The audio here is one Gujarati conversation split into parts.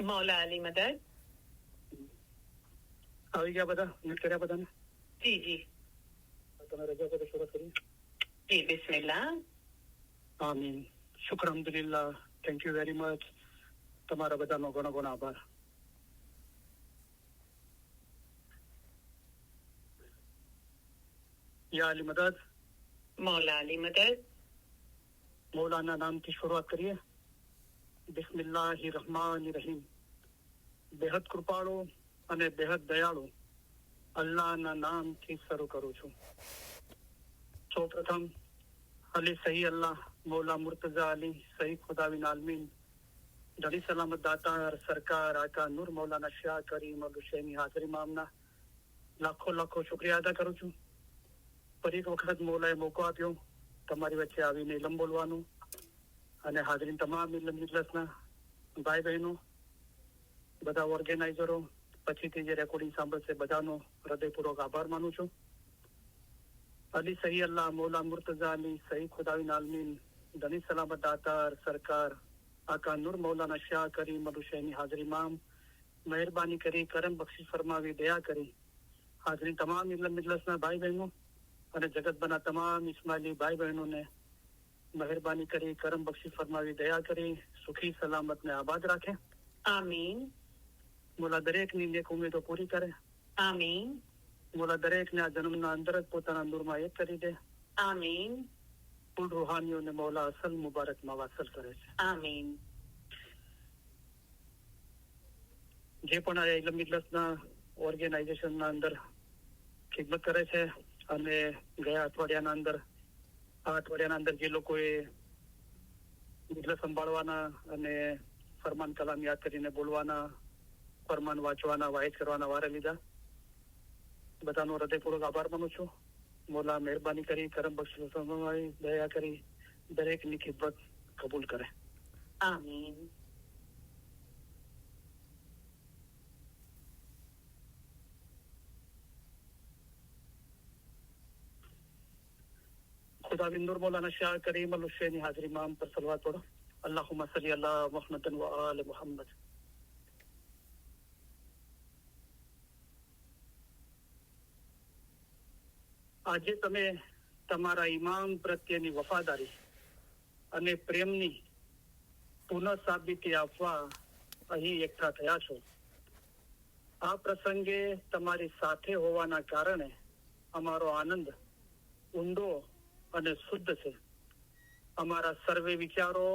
मौला अली मदद। આવી ગયા બધા મ્યુટ કર્યા બધાને? जी जी તમે રજા પર શરૂઆત કરી? जी बिस्मिल्लाह। આમીન. શુક્ર અલ્હમ્દુલિલ્લાહ. Thank you very much. તમારા બધાનો ઘણો ઘણો આભાર. યા અલી મદદ. मौला अली मदद। મૌલાના નામથી શરૂઆત કરીએ. બિસ્મિલ્લાહિર રહમાનિર રહીમ. બેહદ કૃપાળુ અને બેહદ દયાળુ અલ્લાહના નામથી શરૂ કરું છું. સૌપ્રથમ અલી સહી અલ્લાહ મૌલા મુર્તઝા અલી સહી ખુદાવિન આલમીન ધણી સલામત દાતાર સરકાર આકા નૂર મૌલાના શાહ કરીમ અલ હુસૈની હાજરી મામના લાખો લાખો શુક્રિયા અદા કરું છું. ફરી એક વખત મૌલાએ મોકો આપ્યો તમારી વચ્ચે આવીને ઇલમ બોલવાનું અને હાજરીન તમામ ઇલમ મિજલસના ભાઈ બહેનો, બધા ઓર્ગેનાઇઝરો, પછીથી જે રેકોર્ડિંગ સાંભળશે બધાનો હૃદયપૂર્વક આભાર માનું છું. અલી સહી અલ્લાહ મૌલા મુર્તઝા અલી સહી ખુદાવિન આલમીન ધની સલામત દાતાર સરકાર આકા નૂર મૌલાના શાહ કરીમ અલ હુસૈની હાજરી મામ મહેરબાની કરી કરમ બક્ષી ફરમાવી દયા કરી હાજરી તમામ ઇલમ મિજલસના ભાઈ બહેનો અને જગતભરના તમામ ઇસ્માઇલી ભાઈ બહેનોને મહેરબાની કરી કરમ બક્ષી ફરમાવી દયા કરી સુખી સલામત ને આબાદ રાખે. आमीन મોલા દરેકની નેક ઉમેદો પૂરી કરે. आमीन મોલા દરેકને આ જન્મના અંદર જ પોતાના નૂરમાં એક કરી દે. आमीन કુલ રૂહાનીઓને મૌલા અસલ મુબારકમાં વાસલ કરે છે. आमीन જે પણ આ ઇલમ મિજલસના ઓર્ગેનાઇઝેશનના અંદર ખિદમત કરે છે અને ગયા અઠવાડિયાના અંદર જે લોકોએ મિજલસ સંભાળવાના અને ફરમાન કલામ યાદ કરીને બોલવાના, ફરમાન વાંચવાના, વાયદ કરવાના વારે લીધા, બધાનો હૃદયપૂર્વક આભાર માનું છું. મોલા મહેરબાની કરી કરમ બક્ષી દયા કરી દરેકની ખિદમત કબૂલ કરે. आमीन खुदाविंद नूर मौलाना शाह करीम अल हुसैनी हाजरी माम पर सलवात पढ़ो. अल्लाहुम्मा सल्ली अला मुहम्मदन व आले मुहम्मद. આજે તમે તમારા ઇમામ પ્રત્યેની વફાદારી અને પ્રેમની પુનઃ સાબિતી આપવા અહીં એકઠા થયા છો. આ પ્રસંગે તમારી સાથે હોવાના કારણે અમારો આનંદ ઊંડો અને શુદ્ધ છે. અમારા સર્વે વિચારો,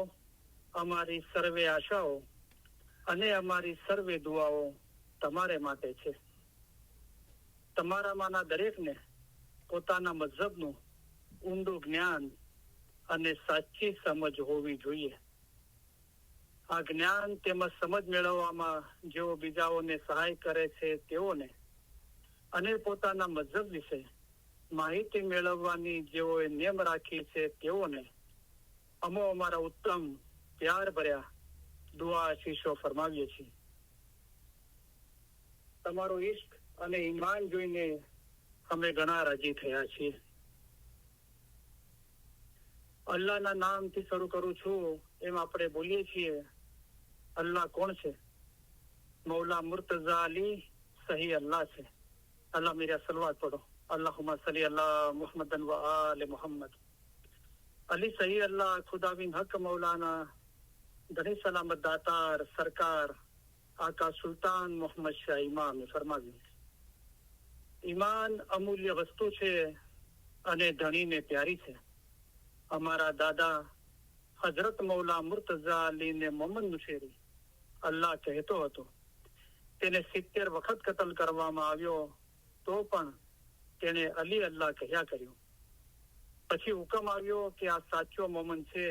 અમારી સર્વે આશાઓ અને અમારી સર્વે દુઆઓ તમારે માટે છે. તમારામાંના દરેકને પોતાના મઝહબનું ઊંડું જ્ઞાન અને સાચી સમજ હોવી જોઈએ. આ જ્ઞાન તેમજ સમજ મેળવવામાં જેઓ બીજાઓને સહાય કરે છે તેઓને અને પોતાના મઝહબ વિશે માહિતી મેળવવાની જેઓએ નેમ રાખી છે તેઓને અમો અમારા ઉત્તમ પ્યાર ભર્યા દુઆ આશીષો ફરમાવીએ છીએ. તમારો ઇશ્ક અને ઈમાન જોઈને અમે ઘણા રાજી થયા છીએ. અલ્લાહના નામથી શરૂ કરું છું એમ આપણે બોલીએ છીએ. અલ્લાહ કોણ છે? મૌલા મુર્તઝા અલી સહી અલ્લાહ છે. અલ્લાહ મેરા સલવાત પઢો. અલ્લાहुम्मा सल्ली अला मुहम्मदन व आले मुहम्मद. अली सही अल्लाह खुदाविन हक मौलाना धनी सलामत दातार सरकार आका सुल्तान मोहम्मद शाह इमाम ફરમાવ્યું, ઈમાન અમૂલ્ય વસ્તુ છે અને ધણીને પ્યારી છે. અમારા દાદા હજરત મૌલા મુર્તઝા અલીને મોહમ્મદ નુશેરી અલ્લાહ કહેતો હતો. તેને 70 વખત કતલ કરવામાં આવ્યો તો પણ તેને અલી અલ્લાહ કહ્યા કર્યું. પછી હુકમ આવ્યો કે આ સાચો મોમન છે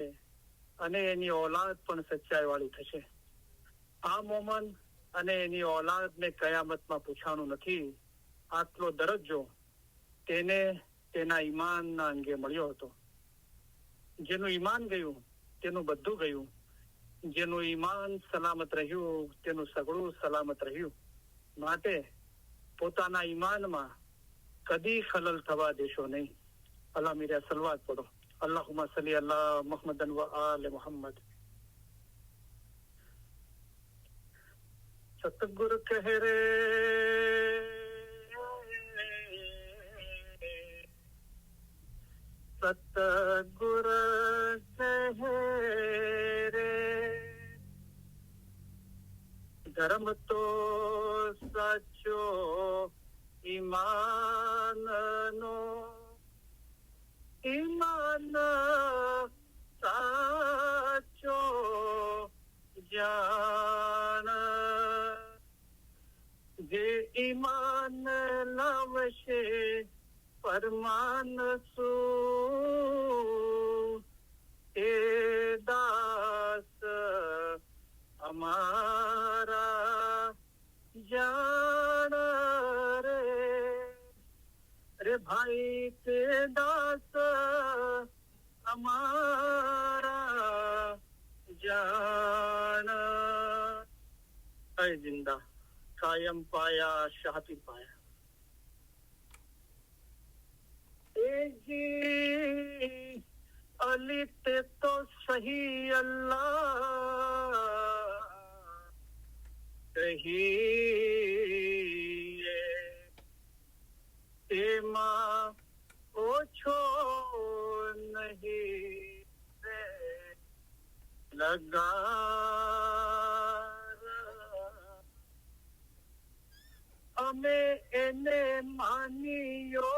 અને એની ઓલાદ પણ સચ્ચાઈ વાળી થશે. આ મોમન અને એની ઓલાદને કયામતમાં પૂછવાનું નથી. આટલો દરજ્જો તેને તેના ઈમાનના અંગે મળ્યો હતો. જેનું ઈમાન ગયું તેનું બધું ગયું. જેનું ઈમાન સલામત રહ્યું તેનું સગળું સલામત રહ્યું. માટે પોતાના ઈમાનમાં કદી ખલલ થવા દેશો નહીં. અલ્લાહ મેરા સલવાત પઢો. અલ્લાहुम्मा सल्ली अला मुहम्मदन व आले मुहम्मद. सतगुरु कह रे सतगुरु कह रे धर्म तो साचो ईमान नो ईमान साचो जान जे ईमान लावशे परमान सु ए दास हमारा जान रे भाई ते दास हमारा जान है जिंदा कायम पाया शांति पाया जी अली ते तो सही अल्लाह सही ते माँ ओछो नहीं रे लगा हमें एने मानियो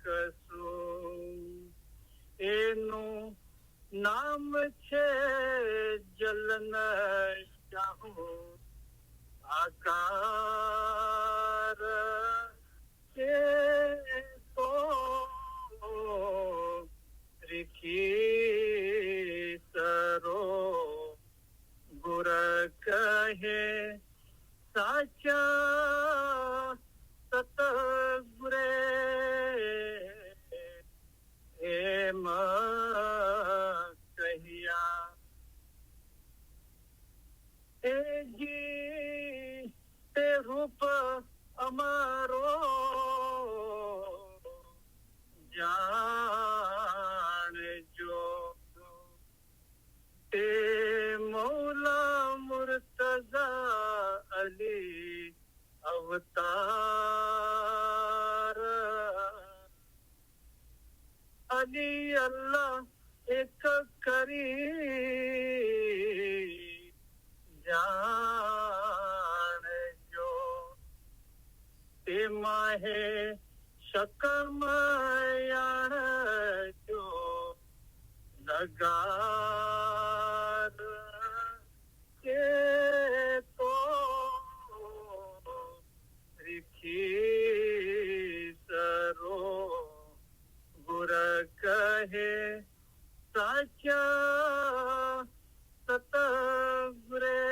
कसो एनु नाम छे जलन चाहो आकार के तो रिखी सरो गुर कहे साचा सतगुरे हेम कहिया ए जी ते रूप अमारो जान जो ते मौला मुर्तजा अली अवतार अली अल्लाह एक करी जान जो ते माहे शकम यान जो लगार के तो रिखी सरो गुर कहे साचा सतगुरे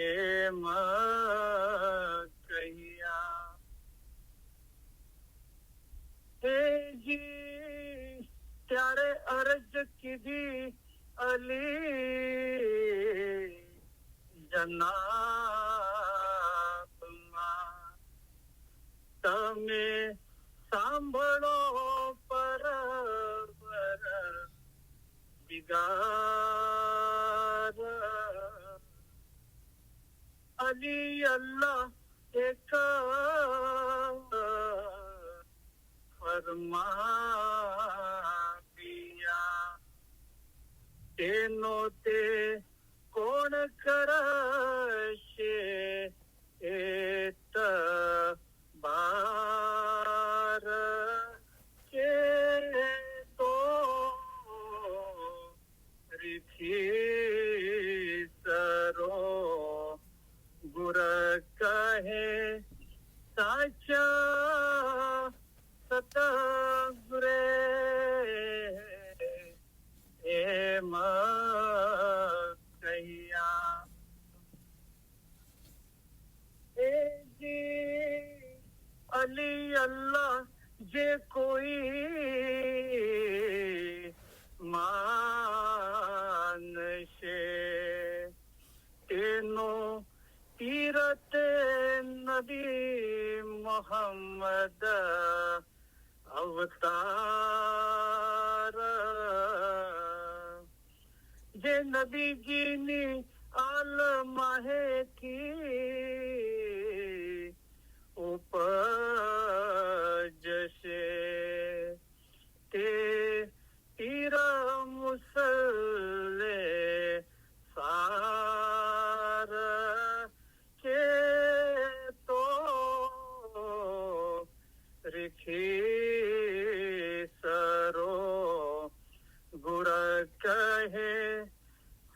एम कहिया हे जी त्यारे अर्ज कीधी अली जनाब तमे सांभळो परवर बिगार अली अल्लाह एक फरमा दिया तेनो ते कोण करशे एत बार के तो रिखी सरो गुर कहे साचा सतगुरे एम कहिया ए जी अली अल्लाह जे कोई मानशे तेनो तीरथ नबी मोहम्मद अवतार જે નબીજીની આલ માહેથી ઉપજશે તે પીર મુસલ્લે સાર કે તો રીખી સરો ગુર કહે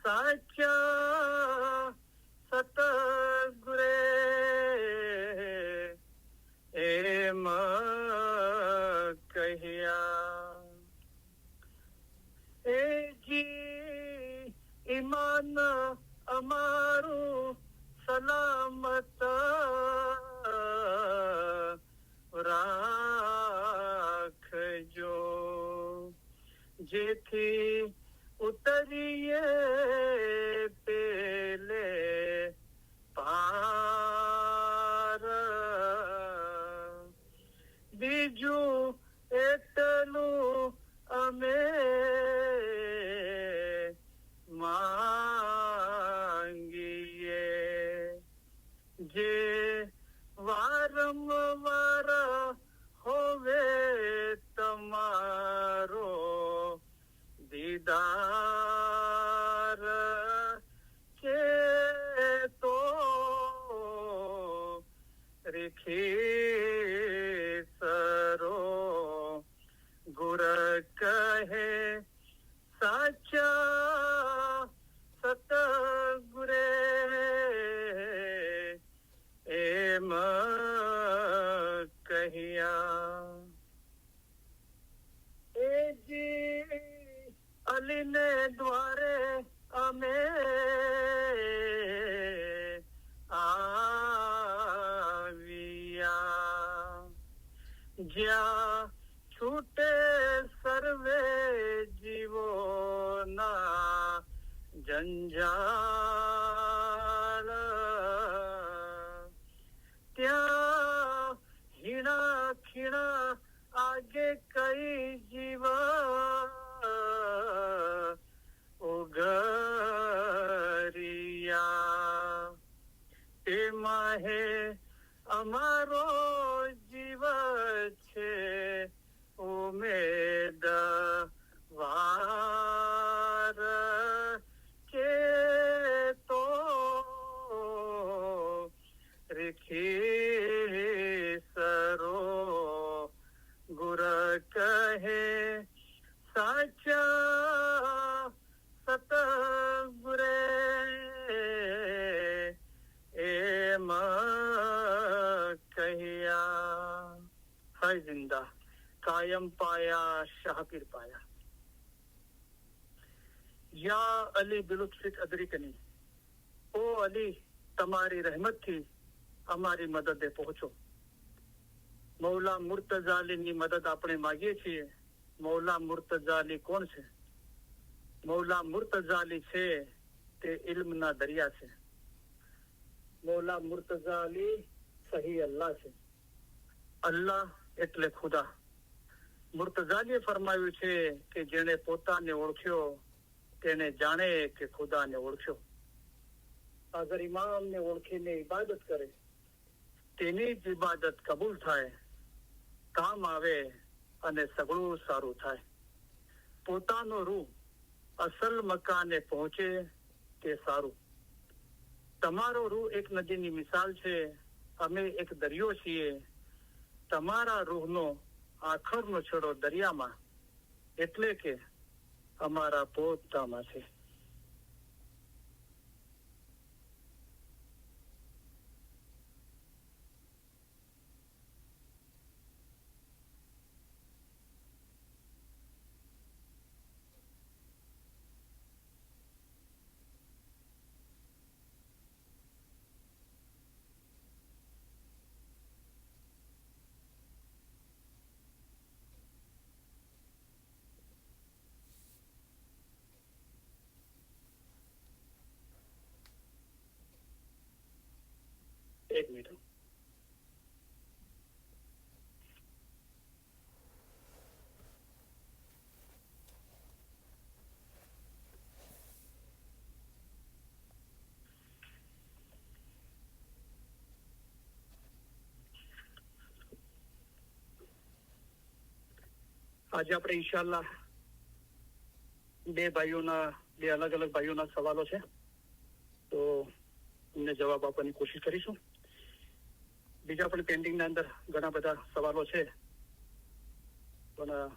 સાચા સતગુરે એમ કહ્યા એ જી ઈમાન અમારું સલામત રાખજો જેથી ઉતરીએ પેલે પાર બીજું એટલું અમે માંગીએ જે વારંવાર હોવે તમારો દીદાર કે તો રીખી સરો ગુર કહે સાચા સતગુરે એમ કહ્યા એ જી અલીને દ્વારે અમે આવ્યા જ્યાં છૂટે સર્વે જીવોના જંજાળ ત્યાં હીણા ખીણા આગે કઈ જીવ ઉગરિયા તેમાં હે અમારો જીવ છે ઉમેદ વાર કે તો રીખી સરો ગુર કહે સાચા સતગુરે એમ કહ્યા હૈ જિંદા કાયમ પાયા શાહપીર પાયા યા અલી બિલુત્ફિક અદરિકની ઓ અલી તમારી રહેમતથી અમારી મદદે પહોંચો મૌલા મુર્તઝાલીની મદદ આપણે માંગીએ છીએ મૌલા મુર્તઝાલી કોણ છે મૌલા મુર્તઝાલી છે તે ઇલ્મના દરિયા છે મૌલા મુર્તઝાલી સહી અલ્લાહ છે અલ્લાહ એટલે ખુદા મુર્તઝાલીએ ફરમાવ્યું છે કે જેણે પોતાને ઓળખ્યો તેને જાણે કે ખુદાને ઓળખ્યો અગર ઇમામને ઓળખીને ઇબાદત કરે તેની જ ઇબાદત કબૂલ થાય કામ આવે અને સગળું સારું થાય પોતાનો રૂહ અસલ મકાને પહોંચે તે સારું તમારો રૂહ એક નદીની મિસાલ છે અમે એક દરિયો છીએ તમારા રૂહનો આખરનો છેડો દરિયામાં એટલે કે અમારા પોતામાં છે એક મિનિટ આજે આપણે ઇન્શાલ્લાહ બે અલગ અલગ ભાઈઓના સવાલો છે, તો એમને જવાબ આપવાની કોશિશ કરીશું. બીજા પણ પેન્ડિંગના અંદર ઘણા બધા સવાલો છે, પણ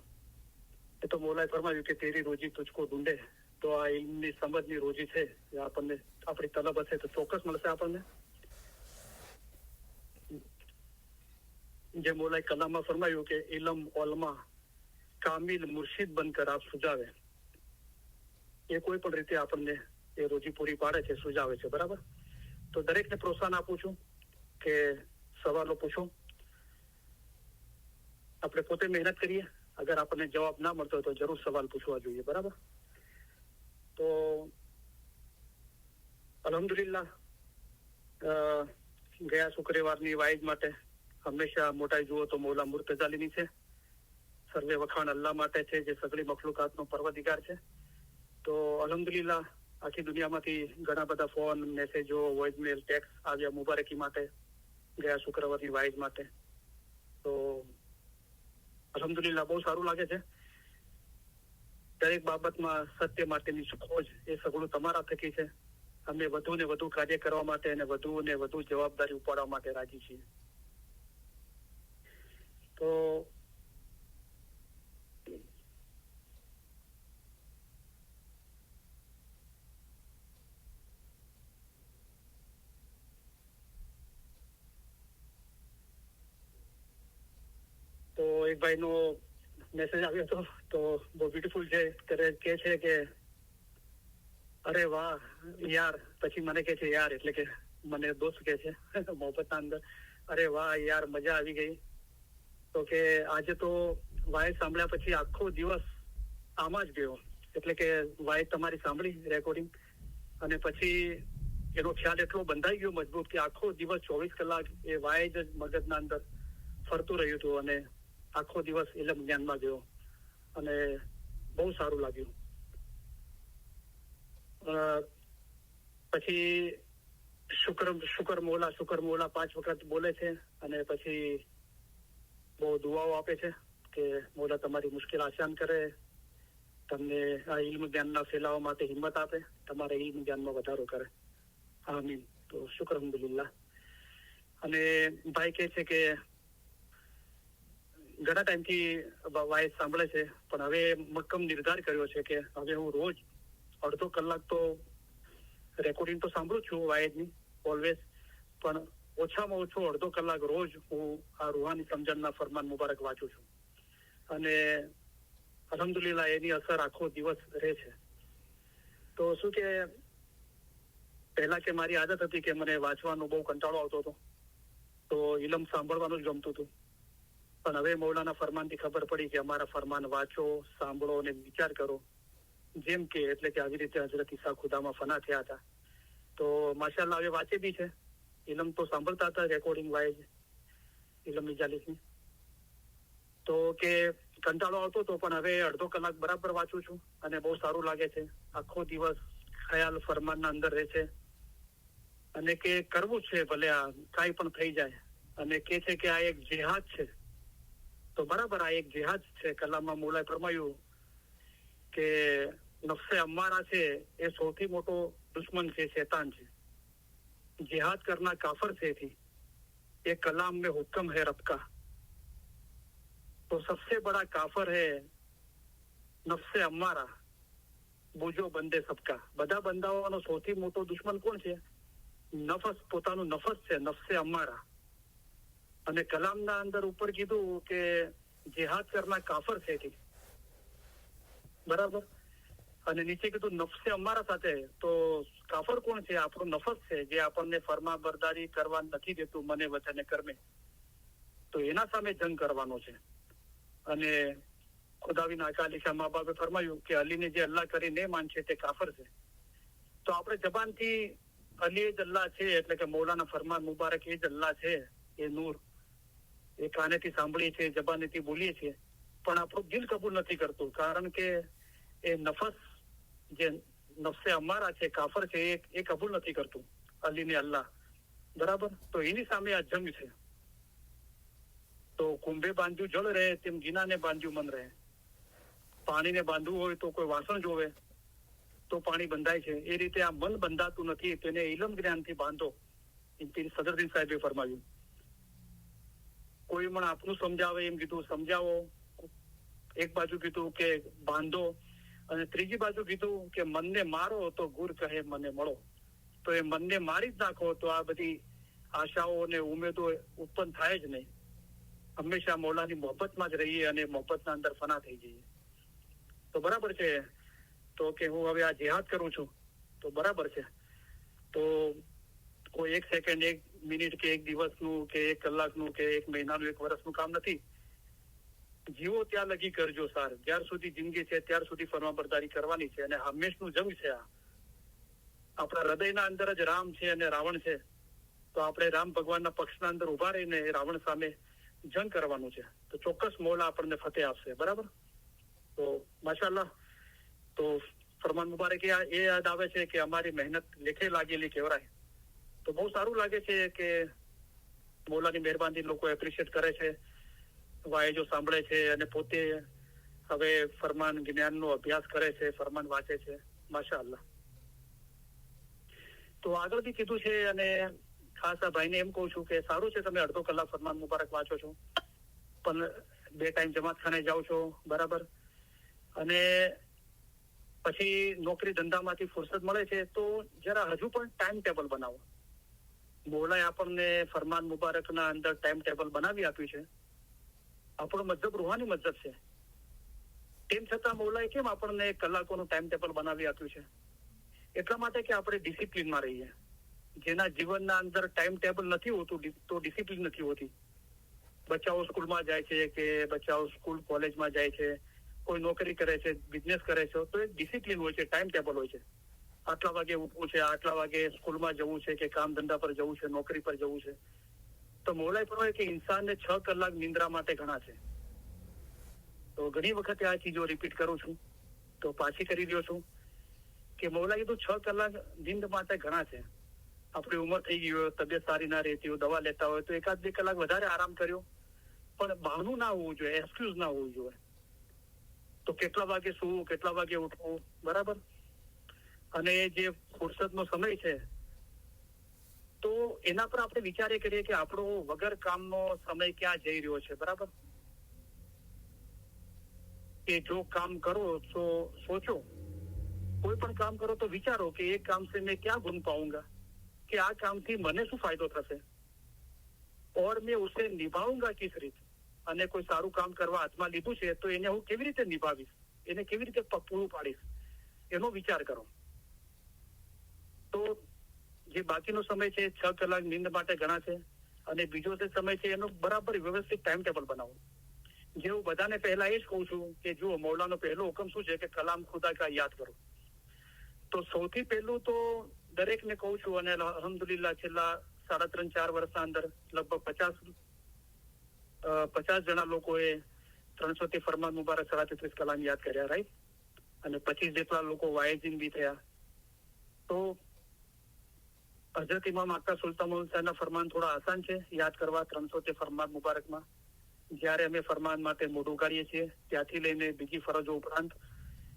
એ તો મૌલાએ ફરમાવ્યું કે તેરી રોજી તુજકો ઢૂંઢે. તો આ ઇલ્મની સમજની રોજી છે, એ આપણને આપણી તલબ હશે તો ચોક્કસ મળશે આપણને. જે મૌલાએ કલામમાં ફરમાયું કે ઇલમ ઓલમા કામિલ મુર્શિદ બનકર આપ સુજાવે, એ કોઈ પણ રીતે આપણને એ રોજી પૂરી પાડે છે, સુજાવે છે. બરાબર. તો દરેકને પ્રોત્સાહન આપું છું કે સવાલો પૂછો, આપણે પોતે મહેનત કરીએ. અગર આપણને જવાબ ના મળતો હોય તો જરૂર સવાલ પૂછવા જોઈએ. બરાબર. તો અલ્હમ્દુલિલ્લાહ ગયા શુક્રવારની વાઈજ માટે હંમેશા મોટાઈ જુઓ તો મૌલા મુર્તઝાલીની છે. સર્વે વખાણ અલ્લાહ માટે છે, જે સગળી મખલુકાતનો પરવદિગાર છે. તો અલ્હમ્દુલિલ્લાહ આખી દુનિયામાંથી ઘણા બધા ફોન, મેસેજો, વોઇસમેલ, ટેક્સ આવ્યા મુબારકી માટે, ગયા શુક્રવારની વાઈજ માટે. તો અલ્હમ્દુલિલ્લાહ બહુ સારું લાગે છે. દરેક બાબતમાં સત્ય માટેની ખોજ એ સગળું તમારા થકી છે. અમે વધુ ને વધુ કાર્ય કરવા માટે અને વધુ ને વધુ જવાબદારી ઉપાડવા માટે રાજી છીએ. તો એક ભાઈનો મેસેજ આવ્યો હતો, તો બહુ બ્યુટીફુલ છે. ત્યારે કે છે કે અરે વાહ યાર, પછી મને કે છે યાર એટલે કે મને દોસ્ત કે છે મોહબ્બતના અંદર, અરે વાહ યાર મજા આવી ગઈ. તો કે આજે તો વાય સાંભળ્યા પછી આખો દિવસ આમાં જ ગયો. એટલે કે વાય તમારી સાંભળી રેકોર્ડિંગ અને પછી એનો ખ્યાલ એટલો બંધાઈ ગયો મજબૂત કે આખો દિવસ 24 કલાક એ વાય જ મગજના અંદર ફરતું રહ્યું હતું અને આખો દિવસ ઇલમ જ્ઞાનમાં ગયો અને બહુ સારું લાગ્યું. પછી શુકર મોલા 5 વખત બોલે છે અને પછી બહુ દુઆઓ આપે છે કે મોલા તમારી મુશ્કેલ આસાન કરે, તમને આ ઇલ્મ જ્ઞાનના ફેલાવવા માટે હિંમત આપે, તમારા ઇલ્મ જ્ઞાનમાં વધારો કરે. આમીન. તો શુક્ર અલ્હમ્દુલિલ્લાહ. અને ભાઈ કહે છે કે ઘણા ટાઈમથી વાય સાંભળે છે, પણ હવે મક્કમ નિર્ધાર કર્યો છે કે હવે હું રોજ અડધો કલાક તો રેકોર્ડિંગ તો સાંભળું છું વાયદની ઓલવેઝ, પણ ઓછામાં ઓછો અડધો કલાક રોજ હું આ રૂહાની સમજણના ફરમાન મુબારક વાંચું છું. અને અલ્હમ્દુલિલ્લાહ એની અસર આખો દિવસ રહે છે. તો શું કે પહેલા કે મારી આદત હતી કે મને વાંચવાનો બહુ કંટાળો આવતો હતો, તો ઇલમ સાંભળવાનું જ ગમતું હતું. પણ હવે મૌલાના ફરમાનથી ખબર પડી કે અમારા ફરમાન વાંચો, સાંભળો અને વિચાર કરો, જેમ કે એટલે કે આવી રીતે હઝરત ઈસા ખુદામાં ફના થયા હતા. તો માશાઅલ્લાહ હવે વાંચે બી છે. ઇલમ તો સાંભળતા હતા રેકોર્ડિંગ વાઇઝ ઇલમની જાલીસની. તો કે કંટાળો આવતો હતો, પણ હવે અડધો કલાક બરાબર વાંચું છું અને બહુ સારું લાગે છે. આખો દિવસ ખ્યાલ ફરમાનના અંદર રહે છે અને કે કરવું છે ભલે આ કાંઈ પણ થઈ જાય. અને કે છે કે આ એક જેહાદ છે. તો બરાબર આ એક જેહાદ છે. કલામમાં મૌલાએ ફરમાયું કે નફસે અમ્મારા છે એ સૌથી મોટો દુશ્મન છે, શૈતાન છે. जिहाद करना काफर से थी, ये कलाम में हुक्म है रब का. तो सबसे बड़ा काफर है નફસે અમારા, બુજો બંદે સબકા. બધા બંદાઓનો સૌથી મોટો દુશ્મન કોણ છે? નફસ, પોતાનું નફસ છે, નફસે અમારા. અને કલામના અંદર ઉપર કીધું કે જેહાદ કરના કાફર છે કે બરાબર, અને નીચે કીધું નફસે અમારા સાથે. તો કાફર કોણ છે? આપણો નફસ છે, જે આપણને ફરમા બરદારી કરવા નથી દેતું મને વચને કર્મે. તો એના સામે જંગ કરવાનો છે. અને ખુદાવીના અકાલીશા મા બાપે ફરમાયું કે અલીને જે અલ્લાહ કરી ને માનશે તે કાફર છે. તો આપણે જબાનથી અલી જ અલ્લાહ છે, એટલે કે મૌલાના ફરમાન મુબારક એ જ અલ્લાહ છે, એ નૂર, એ કાનેથી સાંભળીએ છીએ, જબાનેથી બોલીએ છીએ, પણ આપણું દિલ કબૂલ નથી કરતું. કારણ કે એ નફસ જે નફસે અમારા છે, કાફર છે, એ કબૂલ નથી કરતું અલીને અલ્લાહ. બરાબર. તો એની સામે આ જંગ છે. તો કુંભે બાંધ્યું જળ રહે તેમ ગીનાને બાંધ્યું મન રહે. પાણીને બાંધવું હોય તો કોઈ વાસણ જોવે તો પાણી બંધાય છે. એ રીતે આ મન બંધાતું નથી, તેને ઇલમ જ્ઞાનથી બાંધો. સદરદીન સાહેબે ફરમાવ્યું. કોઈ પણ આપનું સમજાવે એમ કીધું સમજાવો, એક બાજુ કીધું કે બાંધો, અને ત્રીજી બાજુ કીધું કે મનને મારો તો ગુર કહે મને મળો. તો એ મનને મારી જ નાખો તો આ બધી આશાઓ અને ઉમેદો ઉત્પન્ન થાય જ નહીં. હંમેશા મૌલાની મોહબ્બતમાં જ રહીએ અને મોહબ્બતના અંદર ફના થઈ જઈએ. તો બરાબર છે. તો કે હું હવે આ જેહાદ કરું છું તો બરાબર છે. તો કોઈ 1 સેકન્ડ, 1 મિનિટ કે 1 દિવસનું કે 1 કલાકનું કે 1 મહિનાનું 1 વર્ષનું કામ નથી. જીવો ત્યાં લગી કરજો સાર. જ્યાર સુધી જિંદગી છે ત્યાર સુધી ફરમાબરદારી કરવાની છે. અને હંમેશનું જંગ છે આ. આપણા હૃદયના અંદર જ રામ છે અને રાવણ છે. તો આપણે રામ ભગવાનના પક્ષના અંદર ઉભા રહીને રાવણ સામે જંગ કરવાનું છે. તો ચોક્કસ મૌલા આપણને ફતેહ આપશે. બરાબર. તો માશાઅલ્લાહ. તો ફરમાન મુબારક એ યાદ આવે છે કે અમારી મહેનત લેખે લાગેલી કહેવાય. તો બહુ સારું લાગે છે કે મૌલાની મહેરબાની લોકો એપ્રિશિએટ કરે છે, વાયજો સાંભળે છે અને પોતે હવે ફરમાન જ્ઞાનનો અભ્યાસ કરે છે, ફરમાન વાંચે છે. માશાઅલ્લાહ. તો આગળ બી કીધું છે અને ખાસ આ ભાઈને એમ કહું છું કે સારું છે તમે અડધો કલાક ફરમાન મુબારક વાંચો છો, પણ 2 ટાઈમ જમાતખાને જાઓ છો. બરાબર. અને પછી નોકરી ધંધામાંથી ફુરસદ મળે છે તો જરા હજુ પણ ટાઈમ ટેબલ બનાવો. મૌલાએ આપણને ફરમાન મુબારકના અંદર ટાઈમ ટેબલ બનાવી આપ્યું છે. આપણો મજહબ રૂહાની મજહબ છે. તેમ છતાં મૌલાએ કેમ આપણને કલાકોનું ટાઈમ ટેબલ બનાવી આપ્યું છે? એટલા માટે કે આપણે ડિસિપ્લિનમાં રહીએ. જેના જીવનના અંદર ટાઈમ ટેબલ નથી હોતું તો ડિસિપ્લિન નથી હોતી. બચ્ચાઓ સ્કૂલમાં જાય છે કે બચ્ચાઓ સ્કૂલ કોલેજમાં જાય છે, કોઈ નોકરી કરે છે, બિઝનેસ કરે છે, તો એક ડિસિપ્લિન હોય છે, ટાઈમ ટેબલ હોય છે. આટલા વાગે ઉઠવું છે, આટલા વાગે સ્કૂલમાં જવું છે કે કામ ધંધા પર જવું છે, નોકરી પર જવું છે. તો મૌલાએ ફરમાય કે ઇન્સાનને 6 કલાક નિંદ્રા માટે ઘણા છે. તો ઘણી વખતે આ ચીજો રિપીટ કરું છું તો પાછી કરી રહ્યો છું કે મૌલાએ કીધું 6 કલાક નીંદ માટે ઘણા છે. આપણી ઉંમર થઈ ગઈ હોય, તબિયત સારી ના રહેતી હોય, દવા લેતા હોય તો 1-2 કલાક વધારે આરામ કર્યો, પણ બહાનું ના હોવું જોઈએ, એક્સક્યુઝ ના હોવું જોઈએ. તો કેટલા વાગે સૂવું, કેટલા વાગે ઉઠવું. બરાબર. અને જે ફુરસદનો સમય છે તો એના પર આપણે વિચારે કરીએ કે આપણો વગર કામનો સમય ક્યાં જઈ રહ્યો છે. બરાબર. કે જો કામ કરો તો સોચો, કોઈ પણ કામ કરો તો વિચારો કે એક કામ से मैं क्या गुण पाऊंगा, કે આ કામથી મને શું ફાયદો થશે, ઓર મેં ઉસે નિભાऊंगा કિસ રીતે. અને કોઈ સારું કામ કરવા હાથમાં લીધું છે તો એને હું કેવી રીતે નિભાવીશ, એને કેવી રીતે પૂરું પાડીશ, એનો વિચાર કરો. તો જે બાકીનો સમય છે 6 કલાક નીંદ માટે ઘણા છે. અને બીજો જે સમય છે એનો બરાબર વ્યવસ્થિત ટાઈમ ટેબલ બનાવો. જે હું બધાને પહેલા એ જ કહું છું કે જુઓ, મૌલાનો પહેલો હુકમ શું છે કે કલામ ખુદા કા યાદ કરો. તો સૌથી પહેલું તો દરેકને કહું છું, અને અલ્હમ્દુલિલ્લાહ છેલ્લા 3.5-4 વર્ષના અંદર લગભગ 50 જણા લોકોએ 300 ફરમાન મુબારક 33 કલામ યાદ કર્યા. રાઈટ. અને 25 જેટલા લોકો વાયજીન બી થયા. તો હઝરત ઇમામ આકા સુલતાન સાહેબના ફરમાન થોડા આસાન છે યાદ કરવા 300 ફરમાન મુબારકમાં. જ્યારે અમે ફરમાન માટે મોઢું કાઢીએ છીએ ત્યાંથી લઈને બીજી ફરજો ઉપરાંત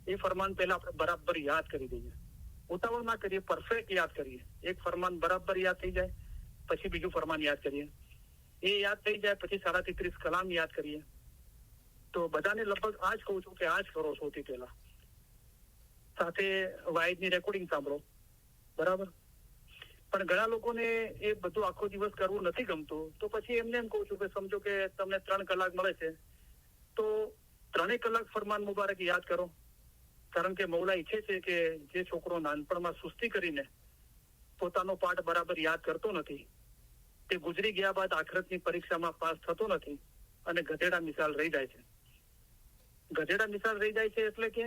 એ ફરમાન પહેલા આપણે બરાબર યાદ કરી દઈએ. ઉતાવળ ના કરીએ, પરફેક્ટ યાદ કરીએ. એક ફરમાન બરાબર યાદ થઈ જાય પછી બીજું ફરમાન યાદ કરીએ. એ યાદ થઈ જાય પછી 33 કલામ યાદ કરીએ. તો બધાને લગભગ આ જ કહું છું કે આ જ કરો સૌથી પહેલા. સાથે વાઇડની રેકોર્ડિંગ સાંભળો. બરાબર. પણ ઘણા લોકોને એ બધું આખો દિવસ કરવું નથી ગમતું, તો પછી એમને એમ કહું છું કે સમજો કે તમને 3 કલાક મળે છે તો 3 કલાક ફરમાન મુબારક યાદ કરો. કારણ કે મૌલા ઈચ્છે છે કે જે છોકરો નાનપણમાં સુસ્તી કરીને પોતાનો પાઠ બરાબર યાદ કરતો નથી તે ગુજરી ગયા બાદ આખરતની પરીક્ષામાં પાસ થતો નથી અને ગધેડા મિસાલ રહી જાય છે. ગધેડા મિસાલ રહી જાય છે એટલે કે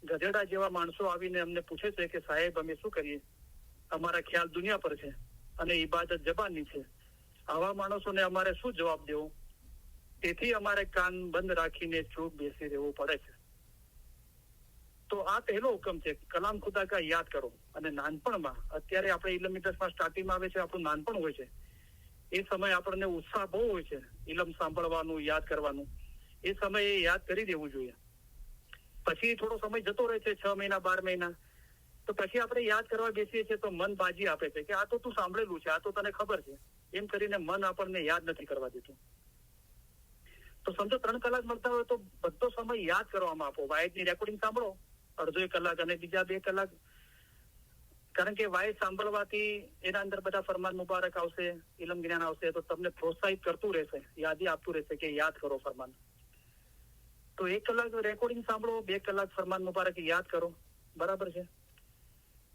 ગધેડા જેવા માણસો આવીને અમને પૂછે છે કે સાહેબ અમે શું કરીએ, અમારા ખ્યાલ દુનિયા પર છે અને ઇબાદત જબાનની છે. આવા માણસોને અમારે શું જવાબ દેવો? તેથી અમારે કાન બંધ રાખીને ચૂપ બેસી રહેવું પડે છે. તો આ પહેલો હુકમ છે, કલામ ખુદા કા યાદ કરો. અને નાનપણમાં, અત્યારે આપણે ઇલમ મિડ્રસમાં સ્ટાર્ટિંગમાં આવે છે, આપણું નાનપણ હોય છે, એ સમયે આપણને ઉત્સાહ બહુ હોય છે ઇલમ સાંભળવાનું, યાદ કરવાનું. એ સમયે યાદ કરી દેવું જોઈએ. પછી થોડો સમય જતો રહે છે, 6 મહિના 12 મહિના, તો પછી આપણે યાદ કરવા બેસીએ છીએ તો મન બાજી આપે છે કે આ તો તું સાંભળેલું છે, આ તો તને ખબર છે, એમ કરીને મન આપણને યાદ નથી કરવા દેતું. તો સમજો 3 કલાક મળતા હોય તો બધો સમય યાદ કરવામાં આપો. વાયદની રેકોર્ડિંગ સાંભળો અડધો 1 કલાક અને બીજા 2 કલાક, કારણ કે વાય સાંભળવાથી એના અંદર બધા ફરમાન મુબારક આવશે, ઇલમ જ્ઞાન આવશે, તો તમને પ્રોત્સાહિત કરતું રહેશે, યાદી આપતું રહેશે કે યાદ કરો ફરમાન. તો 1 કલાક રેકોર્ડિંગ સાંભળો, 2 કલાક ફરમાન મુબારક યાદ કરો, બરાબર છે.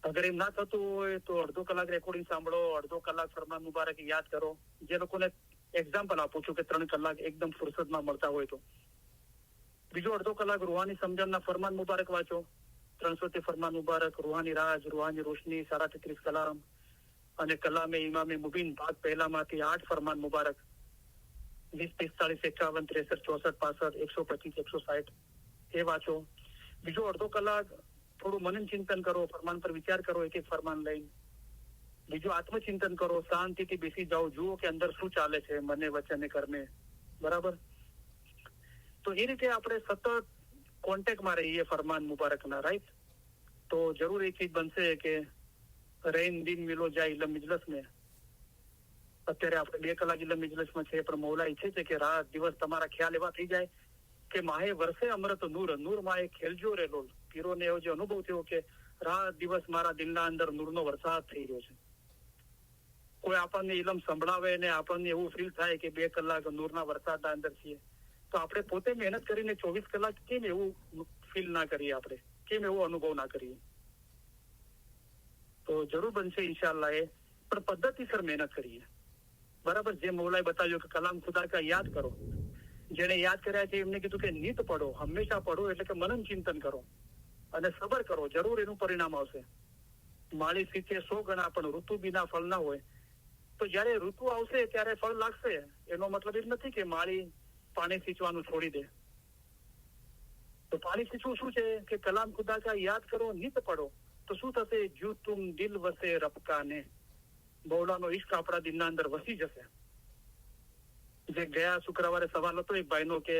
અગર એમ ના થતું હોય તો અડધો કલાક રેકોર્ડિંગ સાંભળો, અડધો કલાક ફરમાન મુબારક યાદ કરો. જે લોકોને એક્ઝામ્પલ આપું છું કે 3 કલાક એકદમ ફુરસદમાં મળતા હોય તો બીજો અડધો કલાક રૂહાની સમજણના ફરમાન મુબારક વાંચો. 300 ફરમાન મુબારક, રૂહાની રાજ, રૂહાની રોશની, 33 કલામ અને કલામે ઇમામે મુબીન ભાગ પહેલામાંથી 8 ફરમાન મુબારક, 20, 45, 51, 63, 64, 65, 125, 160 એ વાંચો. બીજો અડધો કલાક થોડું મનન ચિંતન કરો, ફરમાન પર વિચાર કરો, એક એક ફરમાન લઈને. બીજું આત્મચિંતન કરો, શાંતિથી બેસી જાઓ, જુઓ કે અંદર શું ચાલે છે મને, વચને, કર્મે, બરાબર. તો એ રીતે આપણે સતત કોન્ટેક્ટમાં રહીએ ફરમાન મુબારકના, રાઈટ. તો જરૂર એ ચીજ બનશે કે રૈન દિન મિલો જાય ઇલમ મિજલસ में. અત્યારે આપણે 2 કલાક ઇલમ મિજલસમાં છે, પણ મૌલા ઈચ્છે છે કે રાત દિવસ તમારા ખ્યાલ એવા થઈ જાય કે માહે વર્ષે અમૃત નૂર, નૂર માહે ખેલજો રે લોલ. પીરોને એવો જે અનુભવ થયો કે રાત દિવસ મારા દિલના અંદર નૂરનો વરસાદ થઈ રહ્યો છે. કોઈ આપણને ઇલમ સંભળાવે ને આપણને એવું ફીલ થાય કે 2 કલાક નૂરના વરસાદના અંદર છીએ, તો આપણે પોતે મહેનત કરીને 24 કલાક કેમ એવું ફીલ ના કરીએ, આપણે કેમ એવો અનુભવ ના કરીએ. તો જરૂર બનશે ઇન્શાઅલ્લાહ એ, પણ પદ્ધતિસર મહેનત કરીએ, બરાબર. જે મૌલાએ બતાવ્યું કે કલામ ખુદા કા યાદ કરો, જેને યાદ કર્યા છે એમને કીધું કે નિત પડો, હંમેશા પડો, એટલે કે મનન ચિંતન કરો અને સબર કરો, જરૂર એનું પરિણામ આવશે. માળી સીંચે 100 ગણા, પણ ઋતુ વિના ફળ ના હોય. તો જયારે ઋતુ આવશે ત્યારે ફળ લાગશે. એનો મતલબ એ નથી કે માળી પાણી સિંચવાનું છોડી દે. તો પાણી સિંચવું શું છે કે કલામ ખુદા કા યાદ કરો, નિત પડો, તો શું થશે? જો તુમ દિલ વસે રબકાને, મૌલાનો ઈશ્ક આપણા દિલના અંદર વસી જશે. જે ગયા શુક્રવારે સવાલ હતો એક ભાઈનો કે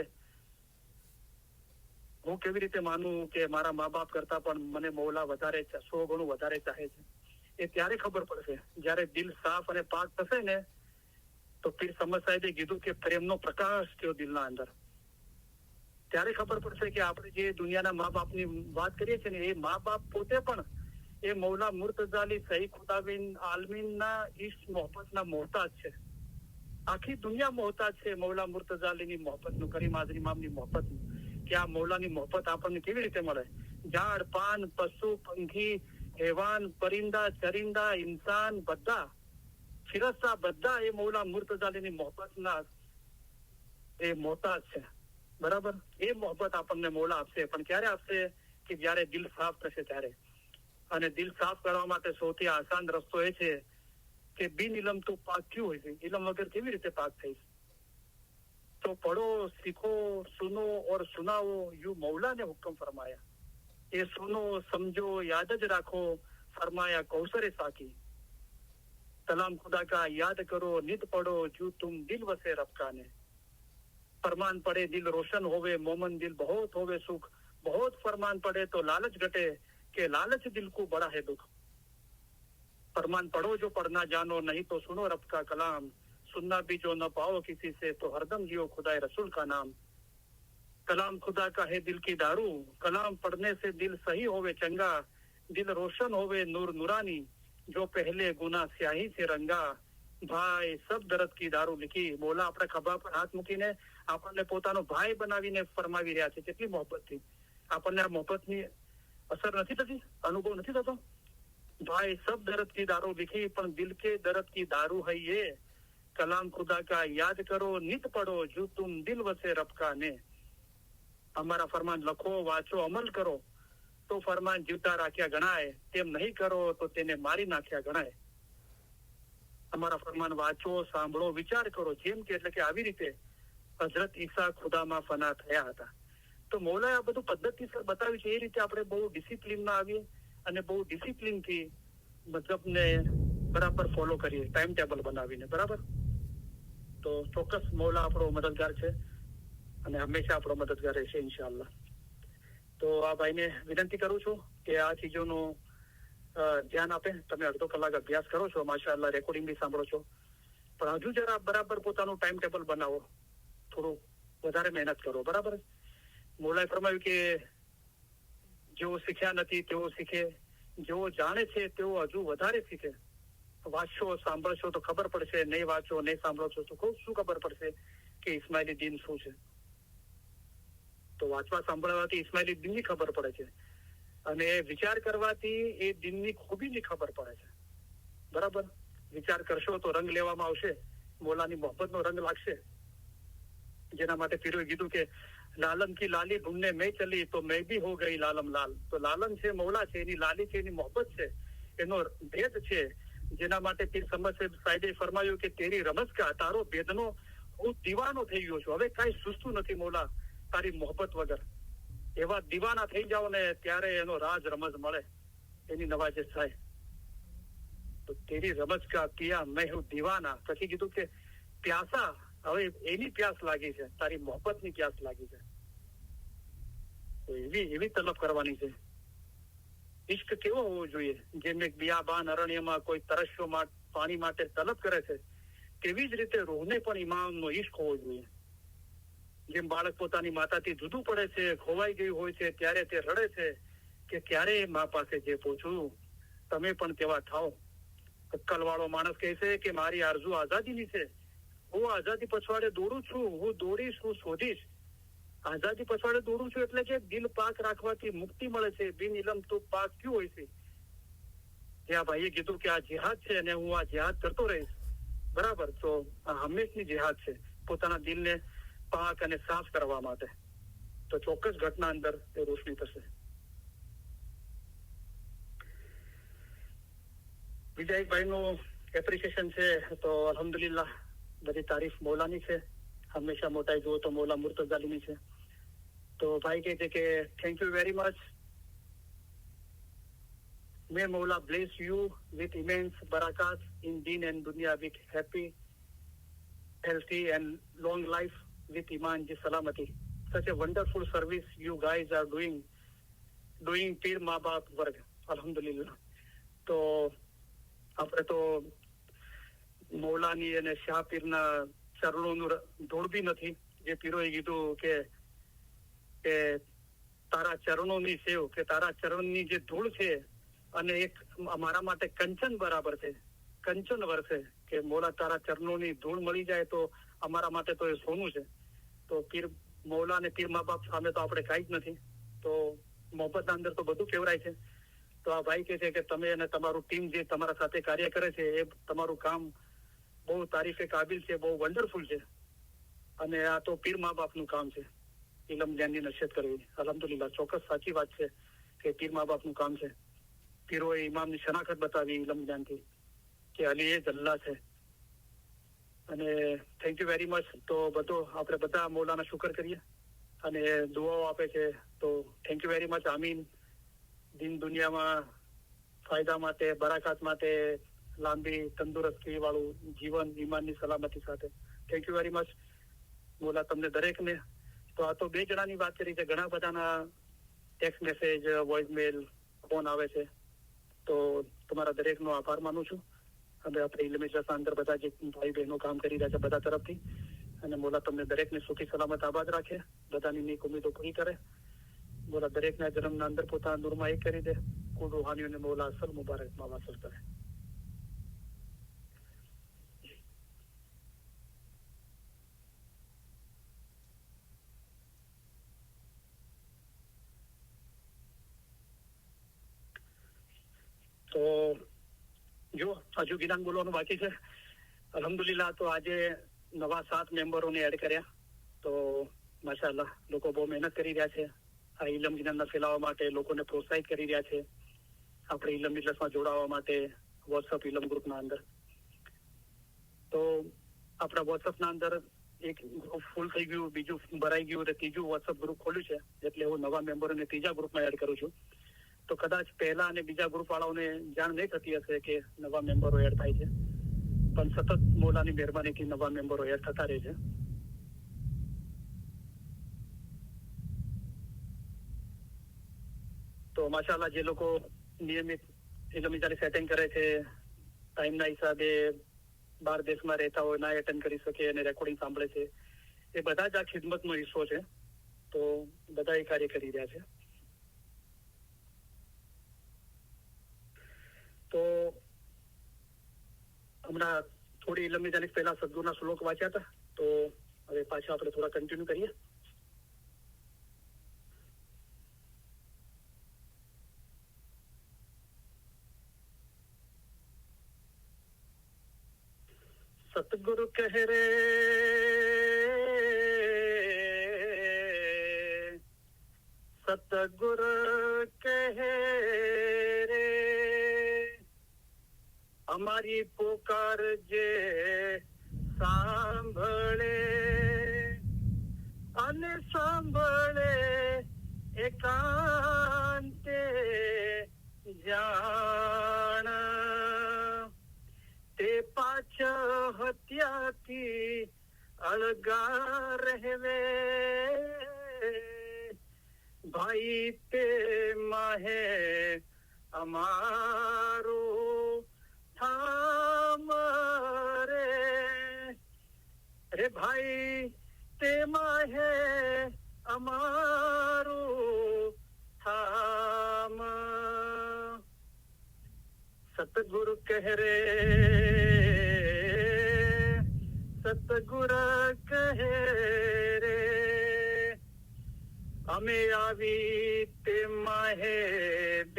હું કેવી રીતે માનું કે મારા મા બાપ કરતા પણ મને મૌલા વધારે 100 ગણું વધારે ચાહે છે. એ ત્યારે ખબર પડશે જયારે દિલ સાફ અને પાક થશે ને. તો પીર સમદ સાહેબે કીધું કે પ્રેમનો પ્રકાશ થયો દિલના અંદર. ત્યારે ખબર પડશે કે આપણે જે દુનિયાના મા બાપની વાત કરીએ છીએ ને, એ મા બાપ પોતે પણ એ મૌલા મુર્તઝાલી સહી ખુદાબીન આલમીનના ઈશ્ક મોહબ્બતના મોહતાજ છે. આખી દુનિયા મોહતાજ છે મૌલા મુર્તઝાલીની મોહબ્બતનું, કરીમ હાજરી ઇમામની મોહબ્બતનું. કે આ મૌલાની મોહબ્બત આપણને કેવી રીતે મળે? ઝાડ, પાન, પશુ, પંખી, હેવાન, પરિંદા, ચરિંદા, ઇન્સાન, બધા ફિરસ્તા, બધા એ મૌલા મુર્તઝાલીની મોહબ્બતના એ મોહતાજ છે, બરાબર. એ મોહબ્બત આપણને મૌલા આપશે, પણ ક્યારે આપશે? કે જયારે દિલ સાફ થશે ત્યારે. અને દિલ સાફ કરવા માટે સૌથી આસાન રસ્તો એ છે કે બિન ઇલમ તો પાક ક્યું હોય છે? ઇલમ વગર કેવી રીતે પાક થઈશ? तो पढ़ो, सीखो, सुनो और सुनाओ, यूं मौला ने हुक्म फरमाया. ये सुनो, समझो, याद ज राखो, फरमाया कौसरे साकी. कलाम खुदा का याद करो, नित पढ़ो, जो तुम दिल वसे रबकाने. फरमान पढ़े दिल रोशन होवे, मोमन दिल बहुत होवे सुख. बहुत फरमान पढ़े तो लालच घटे, के लालच दिल को बड़ा है दुख. फरमान पढ़ो जो पढ़ना जानो, नहीं तो सुनो रब का कलाम. सुनना भी जो न पाओ किसी से, तो हरदम जियो खुदाए रसूल का नाम. कलाम खुदा का है दिल की दारू, कलाम पढ़ने से दिल सही होवे चंगा. दिल रोशन होवे नूर नूरानी, जो पहले गुना स्याही से रंगा. ભાઈ સબ દરદ કી દારૂ લીખી. બોલા આપણે ખભા પર હાથ મૂકીને આપણને પોતાનો ભાઈ બનાવીને ફરમાવી રહ્યા છે. કેટલી મોહબ્બતથી આપણને આ મોહબ્બતની અસર નથી થતી, અનુભવ નથી થતો? ભાઈ સબ દરદ કી દારૂ લીખી, પણ દિલ કે દરદ કી દારૂ है ये. कलाम खुदा का याद करो, नित पढ़ो, जो तुम दिल वसे रबका ने. हमारा फरमान लखो, वाचो, अमल करो, तो फरमान जीवता राख्या गणाय. तेम नहीं करो तो તેને મારી નાખ્યા ગણાય. અમારા ફરમાન વાંચો, સાંભળો, વિચાર કરો. જેમ કે એટલે કે આવી રીતે હઝરત ઈસા ખુદામાં ફના થયા હતા. તો મૌલાએ આ બધું પદ્ધતિસર બતાવ્યું છે. એ રીતે આપણે બહુ ડિસિપ્લિનમાં આવીએ અને બહુ ડિસિપ્લિનથી મતલબને બરાબર ફોલો કરીએ, ટાઈમ ટેબલ બનાવીને, બરાબર. તો ચોક્કસ મૌલા આપણો મદદગાર છે અને હંમેશા આપણો મદદગાર રહેશે ઇન્શાઅલ્લાહ. તો આ ભાઈને વિનંતી કરું છું કે આ ચીજોનું ધ્યાન આપે. તમે અડધો કલાક અભ્યાસ કરો છો, માશાઅલ્લાહ, રેકોર્ડિંગ બી સાંભળો છો, પણ હજુ જરા બરાબર પોતાનું ટાઈમ ટેબલ બનાવો, થોડું વધારે મહેનત કરો. બરાબર. મોલાએ ફરમાવ્યું કે જેઓ શીખ્યા નથી તેઓ શીખે, જેઓ જાણે છે તેઓ હજુ વધારે શીખે. વાંચશો, સાંભળશો તો ખબર પડશે, નહીં વાંચો, નહીં સાંભળો છો તો શું ખબર પડશે કે ઇસ્માઇલી દીન શું છે. તો વાંચવા સાંભળવાથી ઇસ્માઇલી દીનની ખબર પડે છે, અને વિચાર કરવાથી એ દીનની ખૂબીની ખબર પડે છે. બરાબર. વિચાર કરશો તો રંગ લેવામાં આવશે, મોલાની મોહબ્બતનો રંગ લાગશે. જેના માટે પીરોએ કીધું કે લાલમ કી લાલી ઢૂંઢને મેં ચલી તો મેં ભી હો ગઈ લાલમ લાલ. તો લાલમ છે, મૌલા છે, એની લાલી છે, એની મોહબ્બત છે, એનો ભેદ છે. જેના માટે પીર સમદ સાહેબે ફરમાયું કે તેરી રમઝ કા, તારો ભેદનો હું દીવાનો થઈ ગયો છું, હવે કાંઈ સૂઝતું નથી મોલા તારી મોહબ્બત વગર. એવા દીવાના થઈ જાઓ ને ત્યારે એનો રાજ રમઝ મળે, એની નવાજેશ થાય. તો તેરી રમઝ કા પિયા મેં હું દીવાના. પછી કીધું કે પ્યાસા, હવે એની પ્યાસ લાગી છે, તારી મોહબ્બતની પ્યાસ લાગી છે. તો એવી તલબ કરવાની છે. ઇશ્ક કેવો હોવો જોઈએ? જેમ એક બિયાબાન અરણ્યમાં કોઈ તરસ્યો પાણી માટે તલબ કરે છે, તેવી જ રીતે રૂહને પણ ઈમાનનો ઇશ્ક હોવો જોઈએ. જેમ બાળક પોતાની માતાથી જુદું પડે છે, ખોવાઈ ગયું હોય છે, ત્યારે તે રડે છે કે ક્યારે મા પાસે જે પહોંચું, તમે પણ તેવા થાઓ. અક્કલવાળો માણસ કહે છે કે મારી આરઝુ આઝાદીની છે, હું આઝાદી પછવાડે દોડું છું, હું દોડીશ, હું શોધીશ. આઝાદી પછવાડે દોડું છું એટલે કે દિલ પાક રાખવાથી મુક્તિ મળે છે. બિન ઇલમ તો પાક ક્યું હોય છે? ત્યાં ભાઈએ કીધું કે આ જિહાદ છે અને હું આ જિહાદ કરતો રહીશ. બરાબર. તો આ હંમેશની જિહાદ છે, પોતાના દિલને પાક અને સાફ કરવા માટે. તો ચોક્કસ ઘટના અંદર તે રોશની થશે. બીજા એક ભાઈનું એપ્રિસિએશન છે, તો અલ્હમ્દુલિલ્લાહ, બધી તારીફ મૌલાની છે. હંમેશા મોટાઈ જુઓ તો મૌલા મુર્તઝાલીની છે. તો ભાઈ કહે છે કે thank you very much. May Mawla bless you with immense barakat in deen and dunya, with happy, healthy and long life with iman ji salamati. Such a wonderful service you guys are doing Pir Ma Baap work. Alhamdulillah. તો આપણે તો મૌલાની અને શાહ પીરના ચરણોનું ધૂળ બી નથી. જે પીરોએ કીધું કે તારા ચરણોની સેવ, કે તારા ચરણની જે ધૂળ છે અને એક અમારા માટે કંચન બરાબર છે, કંચન વર્ષે, કે મૌલા તારા ચરણોની ધૂળ મળી જાય તો અમારા માટે તો એ સોનું છે. તો પીર મૌલા અને પીર મા બાપ સામે તો આપણે કાંઈ જ નથી. તો મોહબ્બતના અંદર તો બધું કેવરાય છે. તો આ ભાઈ કહે છે કે તમે અને તમારું ટીમ જે તમારા સાથે કાર્ય કરે છે એ તમારું કામ બહુ તારીફે કાબિલ છે, બહુ વન્ડરફુલ છે. અને આ તો પીર મા બાપનું કામ છે, ઇલમ જ્ઞાનની નસીહત કરવી. અલ્હમ્દુલિલ્લાહ, ચોક્કસ સાચી વાત છે કે પીર મા બાપનું કામ છે. પીરોએ ઇમામની શનાખત બતાવી ઇલમ જ્ઞાનથી કે અલી એ જ અલ્લાહ છે. અને થેન્ક યુ વેરી મચ. તો બધો આપણે બધા મૌલાના શુકર કરીએ અને દુઆઓ આપે છે. તો થેન્ક યુ વેરી મચ. આમીન. દિન દુનિયામાં ફાયદા માટે, બરાકાત માટે, લાંબી તંદુરસ્તી વાળું જીવન, ઈમાનની સલામતી સાથે. થેન્ક યુ વેરી મચ મોલા, તમને દરેકને. તો આ તો 2 જણાની વાત કરી છે, ઘણા બધાના ટેક્સ્ટ મેસેજ, વોઇસમેલ, ફોન આવે છે. તો તમારા દરેકનો આભાર માનું છું. હવે આપણે ઇલ્મી જલસા અંદર બધા જે ભાઈ બહેનો કામ કરી રહ્યા છે બધા તરફથી, અને મોલા તમને દરેકને સુખી સલામત આબાદ રાખે, બધાની નેક ઉમ્મીદો પૂરી કરે. મોલા દરેકના જન્મના અંદર પોતાના નૂરમાં એક કરી દે. કુલ રૂહાનીઓને મોલા અસલ મુબારકમાં વાસલ કરે. તો જો હજુ ગિનાન બોલવાનું બાકી છે. અલ્હમ્દુલિલ્લાહ, તો આજે નવા 7 મેમ્બરોને એડ કર્યા. તો માશાઅલ્લાહ, લોકો બહુ મહેનત કરી રહ્યા છે આ ઇલમ જ્ઞાનના ફેલાવવા માટે, લોકોને પ્રોત્સાહિત કરી રહ્યા છે આપણે ઇલમ મિજલસમાં જોડાવા માટે વોટ્સઅપ ઇલમ ગ્રુપના અંદર. તો આપણા વોટ્સઅપના અંદર એક ગ્રુપ ફૂલ થઈ ગયું, બીજું ભરાઈ ગયું, અને ત્રીજું વોટ્સઅપ ગ્રુપ ખોલ્યું છે. એટલે હું નવા મેમ્બરોને ત્રીજા ગ્રુપમાં એડ કરું છું. તો કદાચ પહેલા અને બીજા ગ્રુપ વાળાઓને જાણ નહીં થતી હશે કે નવા મેમ્બરો એડ થાય છે, પણ સતત મોલાની મહેરબાનીથી નવા મેમ્બરો એડ થતા રહે છે. માશાલ્લાહ જે લોકો નિયમિત ઇલ્મિજાની સેટિંગ કરે છે, ટાઈમના હિસાબે બહાર દેશમાં રહેતા હોય, ના એટેન્ડ કરી શકે અને રેકોર્ડિંગ સાંભળે છે, એ બધા જ આ ખિદમતનો હિસ્સો છે. તો બધા એ કાર્ય કરી રહ્યા છે. તો હમણાં થોડી ઇલ્મિજાની પહેલા સદગુરુના શ્લોક વાંચ્યા હતા, તો હવે પાછા આપણે થોડા કન્ટિન્યુ કરીએ. सतगुरु कह रे सतगुरु कह रे हमारी पुकार जे सांभळे અને સાંભળે એકાંતે જાણ તે પાછ હત્યાથી અળગા રહેવે ભાઈ તે માહે અમારું થામ રે ભાઈ તે માહે અમારું થામ સતગુરુ કહે રે સતગુરુ કહે રે અમે આવી તે માહે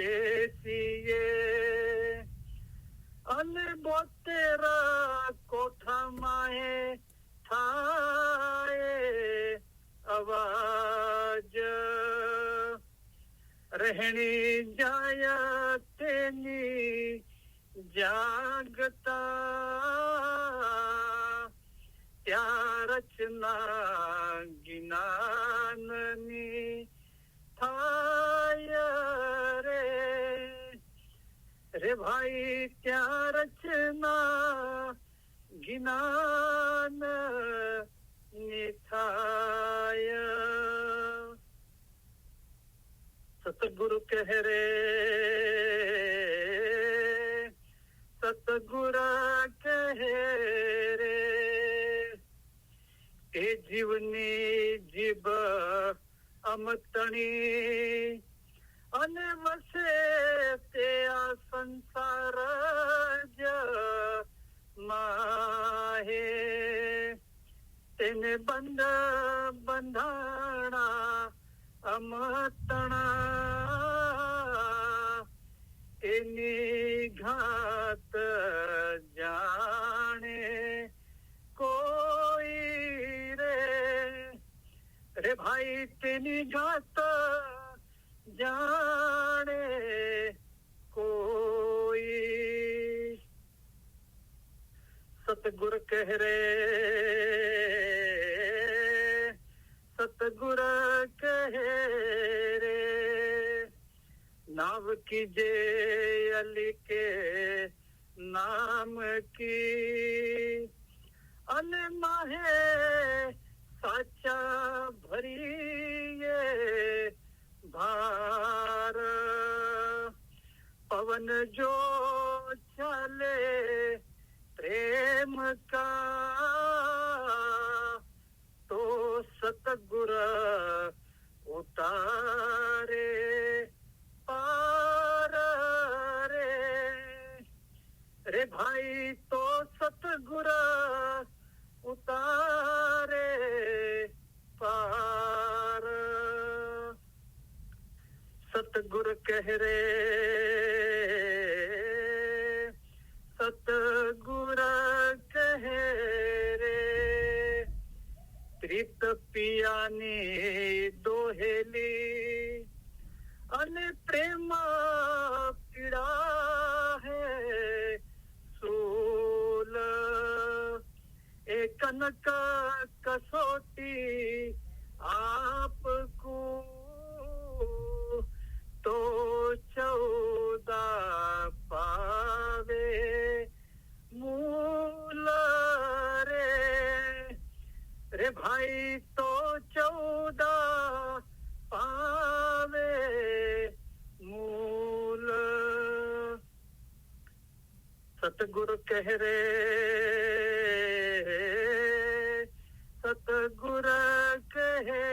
બેસીએ અને 72 કોઠા માહે થાય અવાજ રહેણી જાય તેની જાગતા ત્યાં રચના જ્ઞાનની થાય રે ભાઈ ત્યાં રચના જ્ઞાન નિથાય સતગુરુ કહે રે સતગુરુ કહે રે એ જીવની જીભ અમતણી અને વસે તે આ સંસાર જ માહે તેને બંધાણા અમતણા એની ઘાત જાણે કોઈ રે ભાઈ તેની ઘાત જાણે કોઈ સતગુરુ કહે રે સતગુરુ કહે રે નાવ કીજે અલી કે નામ કી અને માહે સાચા ભરીએ ભાર પવન જો ચાલે प्रेम का तो सतगुरु उतारे पार रे भाई तो सतगुरु उतारे पार सतगुरु कह रे सतगुरु કહે રે પ્રીત પિયાની દોહેલી અને પ્રેમ પીડા હે સૂલ એ કનક કસોટી આપકો તો 14 પાવે मूल रे भाई तो 14 पावे मूल સતગુરુ કહે રે, સતગુર કહે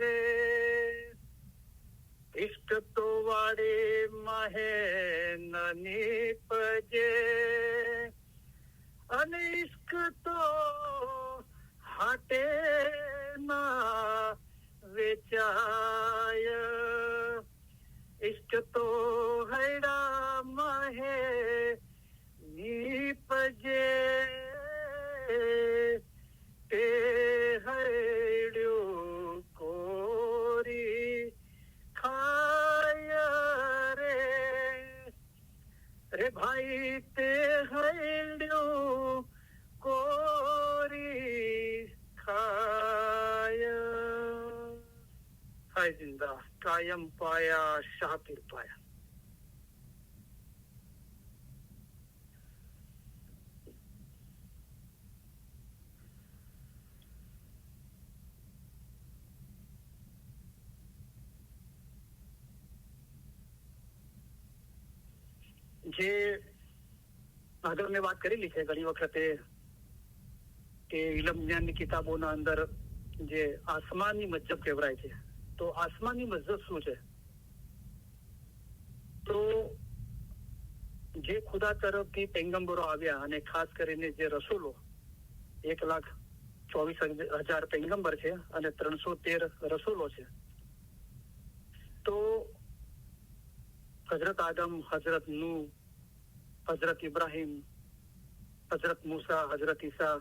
રે, ઇષ્ટ તો વાડે માહે નીપજે, અને ઇશ્ક તો હાટે ના વેચાય, ઇશ્ક તો હૈડા માહે નીપજે, તે હૈડ્યું કોરી ખાય રે, રે ભાઈ તે હૈડ્યું કોરી ખાય, હાય જિંદા કાયમ પાયા શાપીર પાયા. જે આગળ મેં વાત કરેલી છે ઘણી વખતે કે ઇલમ જ્ઞાનની કિતાબોના અંદર જે આસમાનની મજહબ કહેવાય છે, તો આસમાનની મજહબ શું છે? તો જે ખુદા તરફથી પૈગંબરો આવ્યા અને ખાસ કરીને જે રસૂલો 1,24,000 પૈગંબર છે અને 313 રસૂલો છે. તો હજરત આદમ, હજરત નૂહ, હજરત ઇબ્રાહિમ, હજરત મૂસા, હજરત ઈસા,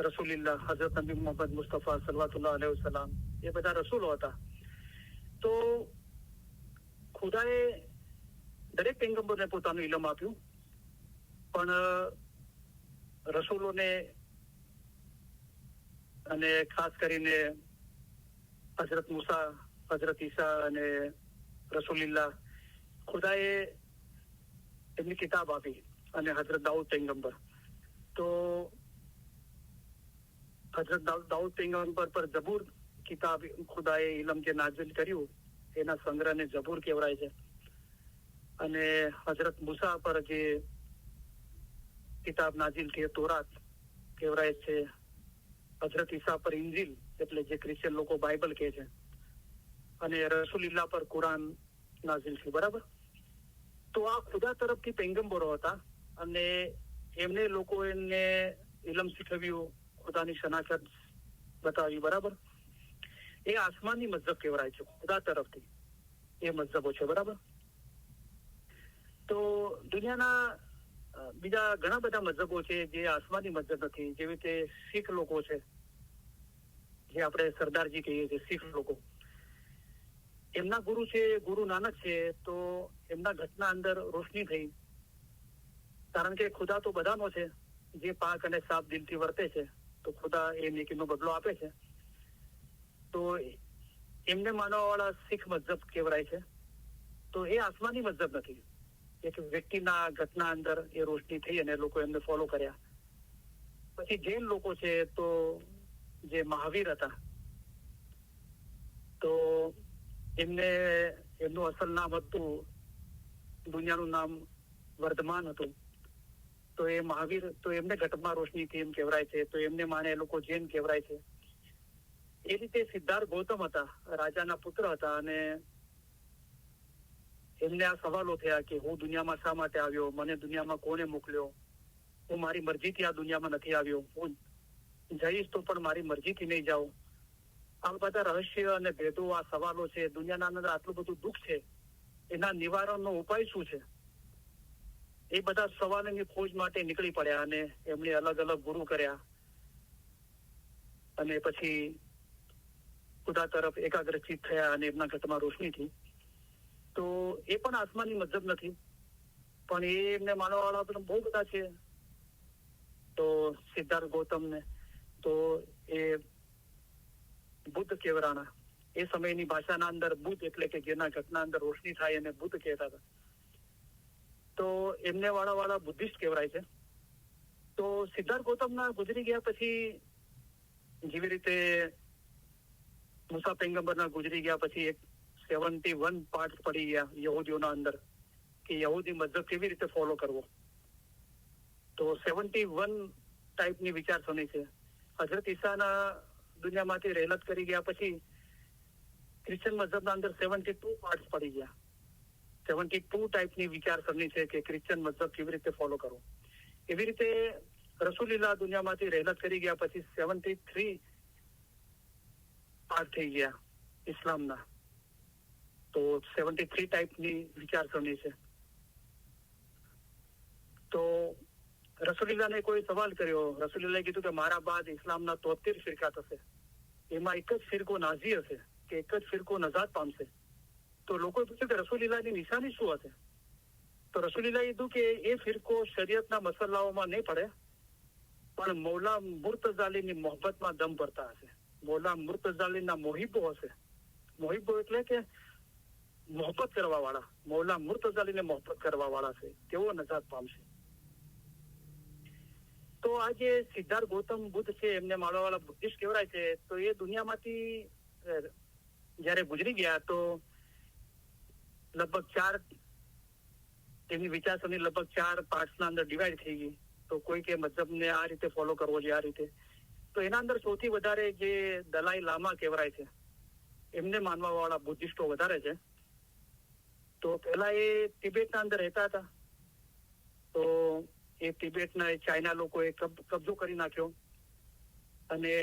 રસૂલિલ્લાહ, હજરત નબી મોહમ્મદ મુસ્તફા સલ્લલ્લાહુ અલૈહિ વસલ્લમ, એ બધા રસૂલો હતા. તો ખુદાએ દરેક પૈગંબરને પોતાનું ઇલમ આપ્યું, પણ રસૂલોને અને ખાસ કરીને હજરત મૂસા, હજરત ઈસા અને રસૂલિલ્લાહ, ખુદાએ એમની કિતાબ આપી, અને હજરત દાઉદ પૈગંબર, તો હજરત દાઉદ પૈગંબર પર જબૂર કિતાબ ખુદાએ ઇલમ જે નાઝિલ કર્યું એના સંગ્રહને જબૂર કહેવાય છે. અને હજરત મૂસા પર જે કિતાબ નાઝિલ થઈ તોરાત કહેવાય છે. હજરત ઈસા પર ઇંજીલ એટલે જે ક્રિશ્ચિયન લોકો બાઇબલ કહે છે, અને રસૂલિલ્લાહ પર કુરાન નાઝિલ થયું. બરાબર? તો આ ખુદા તરફથી પૈગંબરો હતા, અને એમને લોકો એને ઇલમ શીખવ્યું, ખુદાની શનાખત બતાવી. બરાબર? એ આસમાનની મજહબ કહેવાય છે, ખુદા તરફથી એ મજહબો છે. બરાબર? તો દુનિયાના બીજા ઘણા બધા મજહબો છે જે આસમાની મજહબ નથી, જેવી રીતે શીખ લોકો છે, જે આપણે સરદારજી કહીએ છીએ, શીખ લોકો. એમના ગુરુ છે ગુરુ નાનક છે, તો એમના ઘટના અંદર રોશની થઈ, કારણ કે ખુદા તો બધાનો છે, જે પાક અને સાફ દિલથી વર્તે છે તો ખુદા એ નેકીનો બદલો આપે છે. તો એમને માનવા વાળા શીખ મજહબ કહેવાય છે. તો એ આસમાની મજહબ નથી, એક વ્યક્તિના ઘટના અંદર એ રોશની થઈ અને લોકો એમને ફોલો કર્યા. પછી જૈન લોકો છે, તો જે મહાવીર હતા, તો એમનું અસલ નામ હતું, દુનિયાનું નામ વર્ધમાન હતું. તો એ મહાવીર, તો એમને ઘટમાં રોશની થઈ એમ કહેવાય છે, તો એમને માને એ લોકો જૈન કહેવાય છે. એ રીતે સિદ્ધાર્થ ગૌતમ હતા, રાજાના પુત્ર હતા, અને એમને આ સવાલો થયા કે હું દુનિયામાં શા માટે આવ્યો, મને દુનિયામાં કોને મોકલ્યો, હું મારી મરજીથી આ દુનિયામાં નથી આવ્યો, હું જઈશ તો પણ મારી મરજીથી નહીં જાઉં. આ બધા રહસ્ય અને ભેદો, આ સવાલો છે, દુનિયાના અંદર આટલું બધું દુઃખ છે, એના નિવારણનો ઉપાય શું છે? એ બધા સવાલોની ખોજ માટે નીકળી પડ્યા, અને એમણે અલગ અલગ ગુરુ કર્યા, અને પછી ખુદા તરફ એકાગ્રચિત થયા, અને એમના ઘટમાં રોશની થઈ. તો એ પણ આસમાની મજહબ નથી, પણ એ એમને માનવા વાળા પણ બહુ બધા છે. તો સિદ્ધાર્થ ગૌતમને તો એ બુદ્ધ કહેવાના, એ સમયની ભાષાના અંદર બુદ્ધ એટલે કે જેના ઘટના અંદર રોશની થાય એને બુદ્ધ કહેતા હતા. તો એમને વાળા બુદ્ધિસ્ટ કહેવાય છે. તો સિદ્ધાર્થ ગૌતમના ગુજરી ગયા પછી, જેવી રીતે મૂસા પૈગંબરના ગુજરી ગયા પછી 71 પાર્ટ પડી ગયા યહૂદીઓના અંદર, કે યહૂદી મતલબ કેવી રીતે ફોલો કરવો. તો 71 ટાઈપની વિચારસરણી છે. હઝરત ઈસાના દુનિયામાંથી રહેલત કરી ગયા પછી ક્રિશ્ચન મતલબના અંદર 72 પાર્ટ્સ પડી ગયા. 72 ટાઈપની વિચારસરણી છે કે ક્રિશ્ચન મતલબ કેવી રીતે ફોલો કરવો. એવી રીતે રસૂલીલા દુનિયામાંથી રહેલત કરી ગયા પછી 73 પાર્ટ થઈ ગયા ઇસ્લામના. તો 73 ટાઈપની વિચારસરણી છે. તો રસૂલીલાને કોઈ સવાલ કર્યો. રસૂલીલાએ કીધું કે મારા બાદ ઇસ્લામના 73 ફિરકા થશે, એમાં એક જ ફિરકો નાઝી હશે કે એક જ ફિરકો નજાત પામશે. તો લોકોએ પૂછ્યું કે રસૂલીલાની નિશાની શું હશે. તો રસૂલીલાએ કીધું કે એ ફિરકો શરીયતના મસલાઓમાં નહીં પડે, પણ મૌલા મુર્તઝાલીની મોહબ્બતમાં દમ ભરતા હશે. મૌલા મુર્તઝાલીના મોહિબ્બો હશે. મોહિબ્બો એટલે કે મોહબ્બત કરવા વાળા. મૌલા મુર્તઝાલીને મોહબ્બત કરવા વાળા છે તેઓ નજાત પામશે. તો આ જે સિદ્ધાર્થ ગૌતમ બુદ્ધ છે, એમને માળવાવાળા બુદ્ધિસ્ટ કહેવાય છે. તો એ દુનિયામાંથી જયારે ગુજરી ગયા તો લગભગ 4 એમની વિચારસરણી લગભગ 4 પાર્ટ્સના અંદર ડિવાઈડ થઈ ગઈ. તો કોઈ કે મતલબને આ રીતે ફોલો કરવો જોઈએ, આ રીતે. તો એના અંદર સૌથી વધારે જે દલાઈ લામા કહેવાય છે, એમને માનવા વાળા બુદ્ધિસ્ટો વધારે છે. તો પહેલા એ તિબેટના અંદર રહેતા હતા. તો એ તિબેટના ચાઇના લોકોએ કબજો કરી નાખ્યો અને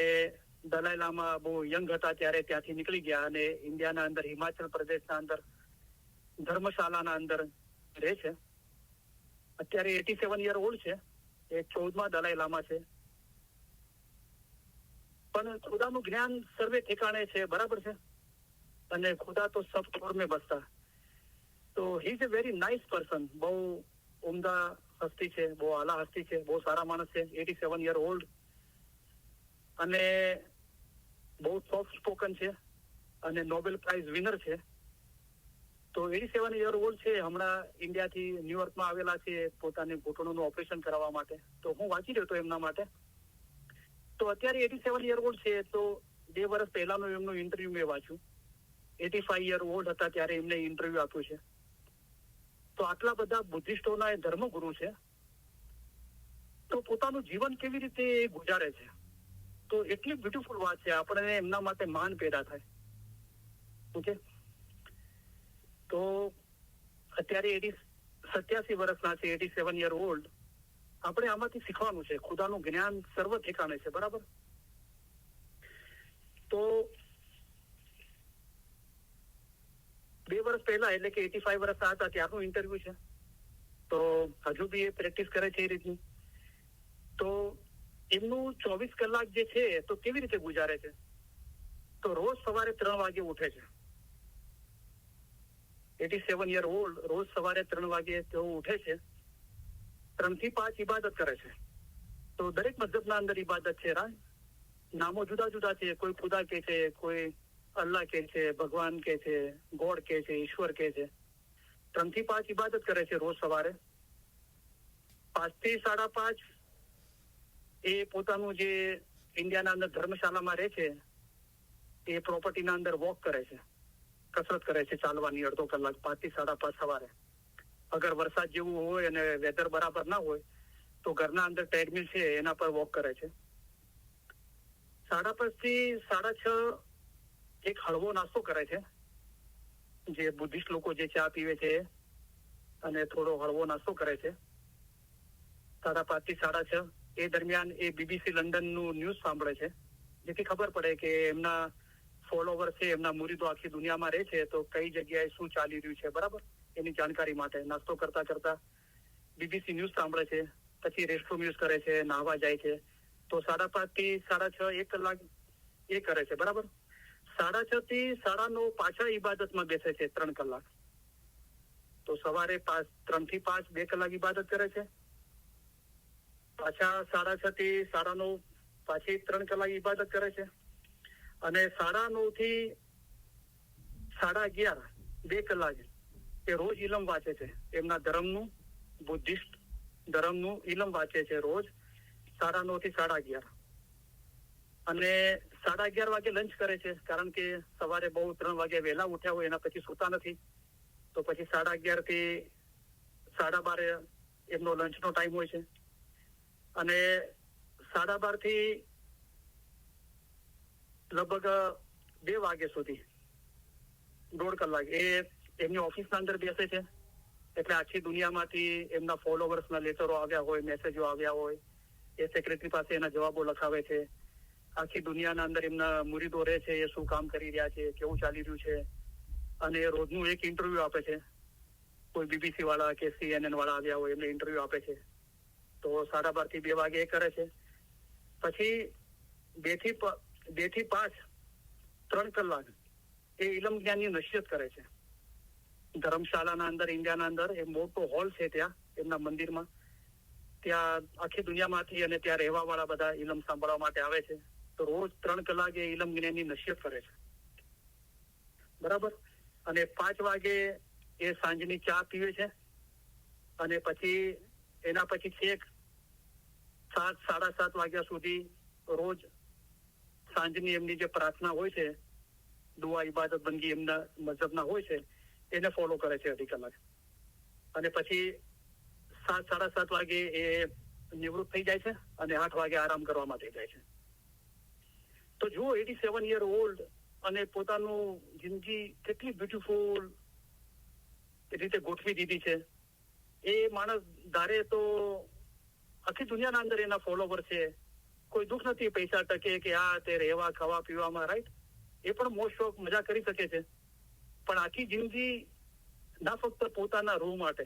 દલાઈ લામા બહુ યંગ હતા ત્યારે ત્યાંથી નીકળી ગયા અને ઇન્ડિયાના અંદર હિમાચલ પ્રદેશના અંદર ધર્મશાળાના અંદર રહે છે. અત્યારે 87 યર ઓલ્ડ છે. એ 14મા દલાઈ લામા છે. પણ ખુદાનું જ્ઞાન સર્વે ઠેકાણે છે, બરાબર છે. અને ખુદા તો સબ ખોર મેં બસતા. તો he is a very nice person. બહુ ઉમદા હસ્તી છે, બહુ આલા હસ્તી છે, બહુ સારા માણસ છે. 87 યર ઓલ્ડ અને બહુ સોફ્ટ સ્પોકન છે અને નોબેલ પ્રાઇઝ વિનર છે. તો 87 યર ઓલ્ડ છે. હમણાં ઇન્ડિયાથી ન્યુયોર્કમાં આવેલા છે પોતાની ઘૂંટણોનું ઓપરેશન કરાવવા માટે. તો હું વાંચી રહ્યો હતો એમના માટે. તો અત્યારે 87 યર ઓલ્ડ છે. તો 2 વર્ષ પહેલાનું એમનું ઇન્ટરવ્યુ મેં વાંચ્યું. 85 યર ઓલ્ડ હતા ત્યારે એમને ઇન્ટરવ્યુ આપ્યું છે. તો આટલા બધા બુદ્ધિસ્ટોના એ ધર્મગુરુ છે. તો પોતાનું જીવન કેવી રીતે ગુજારે છે, તો એટલી બ્યુટીફુલ વાત છે. આપણને એમના માટે માન પેદા થાય. ઓકે. તો અત્યારે 87 વર્ષના છે, 87 યર ઓલ્ડ. આપણે આમાંથી શીખવાનું છે. ખુદાનું જ્ઞાન સર્વ ઠેકાણે છે, બરાબર. તો 2 વર્ષ પહેલા એટલે કે 85 વર્ષના હતા ત્યારનું ઇન્ટરવ્યુ છે. તો હજુ બી એ પ્રેક્ટિસ કરે છે એ રીતની. તો એમનું 24 કલાક જે છે તો કેવી રીતે ગુજારે છે. તો રોજ સવારે 3 વાગે ઉઠે છે. 87 યર ઓલ્ડ રોજ સવારે 3 વાગે તેઓ ઉઠે છે. 3 થી 5 ઇબાદત કરે છે. તો દરેક મતલબના અંદર ઇબાદત છે. નામો જુદા જુદા છે. કોઈ ખુદા કે છે, કોઈ અલ્લાહ કે છે, ભગવાન કે છે, ગોડ કે છે, ઈશ્વર કે છે. 3 થી 5 ઇબાદત કરે છે રોજ સવારે. 5 થી 5:30 એ પોતાનું જે ઇન્ડિયાના અંદર ધર્મશાળામાં રહે છે એ પ્રોપર્ટીના અંદર વોક કરે છે, કસરત કરે છે ચાલવાની અડધો કલાક. 5 થી 5:30 સવારે. અગર વરસાદ જેવું હોય અને વેધર બરાબર ના હોય તો ઘરના અંદર ટ્રેડમિલ છે એના પર વોક કરે છે. 5:30 થી 6:30 એક હળવો નાસ્તો કરે છે. જે બુદ્ધિસ્ટ લોકો જે ચા પીવે છે અને થોડો હળવો નાસ્તો કરે છે. 5:30 થી 6:30 એ દરમિયાન એ BBC લંડનનું ન્યૂઝ સાંભળે છે, જેથી ખબર પડે કે એમના ફોલોવર છે, એમના મુરીદો આખી દુનિયામાં રહે છે તો કઈ જગ્યાએ શું ચાલી રહ્યું છે, બરાબર. એની જાણકારી માટે નાસ્તો કરતા કરતા BBC ન્યૂઝ સાંભળે છે. પછી રેસ્ટરૂમ યુઝ કરે છે, નાહવા જાય છે. તો 5:30 થી 6:30 1 કલાક એ કરે છે, બરાબર. 6:30 થી 9:30 પાછા ઇબાદતમાં બેસે છે 3 કલાક. તો સવારે 3 થી 5 2 કલાક ઇબાદત કરે છે. પાછા 6:30 થી 9:30 પાછી 3 કલાક ઇબાદત કરે છે. અને 9:30 થી 11:30 2 કલાક એ રોજ ઇલમ વાંચે છે. એમના ધર્મનું, બુદ્ધિસ્ટ ધર્મનું ઇલમ વાંચે છે રોજ 9:30 થી 11:30. અને 11:30 વાગે લંચ કરે છે, કારણ કે સવારે બહુ 3 વાગે વહેલા ઉઠ્યા હોય એના પછી સૂતા નથી. તો પછી 11:30 થી 12:30 એમનો લંચનો ટાઈમ હોય છે અને 12:30 થી લગભગ 2 વાગ્યા સુધી 1.5 કલાક એ એમની ઓફિસના અંદર બેસે છે. એટલે આખી દુનિયામાંથી એમના ફોલોવર્સના લેટરો આવ્યા હોય, મેસેજો આવ્યા હોય, એ સેક્રેટરી પાસે એના જવાબો લખાવે છે. આખી દુનિયાના અંદર એમના મુરીદો રહે છે, એ શું કામ કરી રહ્યા છે, કેવું ચાલી રહ્યું છે, અને રોજનું એક ઇન્ટરવ્યુ આપે છે. કોઈ બીબીસી વાળા કે CNN વાળા આવ્યા હોય એમને ઇન્ટરવ્યુ આપે છે. તો 12:30 થી 2 વાગે એ કરે છે. પછી 2 થી 5 3 કલાક એ ઇલમ જ્ઞાનની નસીહત કરે છે. ધર્મશાળાના અંદર, ઇન્ડિયાના અંદર એ મોટો હોલ છે ત્યાં એમના મંદિરમાં. ત્યાં આખી દુનિયામાંથી અને ત્યાં રહેવા વાળા બધા ઇલમ સાંભળવા માટે આવે છે. તો રોજ 3 કલાક એ ઇલમ જ્ઞાનની નસીહત કરે છે. બરાબર. અને 5 વાગે એ સાંજની ચા પીવે છે અને પછી એના પછી છેક 7, 7:30 વાગ્યા સુધી રોજ સાંજની એમની જે પ્રાર્થના હોય છે, દુઆ, ઇબાદત, બંદગી એમના મઝહબના હોય છે, એને ફોલો કરે છે 2.5 કલાક. અને પછી 7, 7:30 વાગે એ નિવૃત્ત થઈ જાય છે અને 8 વાગે આરામ કરવા માટે જાય છે. તો જુઓ, 87 યર ઓલ્ડ અને પોતાનું જિંદગી કેટલી બ્યુટીફુલ રીતે ગોઠવી દીધી છે. એ માણસ ધારે તો આખી દુનિયાના અંદર એના ફોલોવર છે. કોઈ દુઃખ નથી પૈસા ટકે કે આ તે રહેવા ખાવા પીવામાં, રાઈટ? એ પણ મોજ શોખ મજા કરી શકે છે. પણ આખી જિંદગી ના ફક્ત પોતાના રૂહ માટે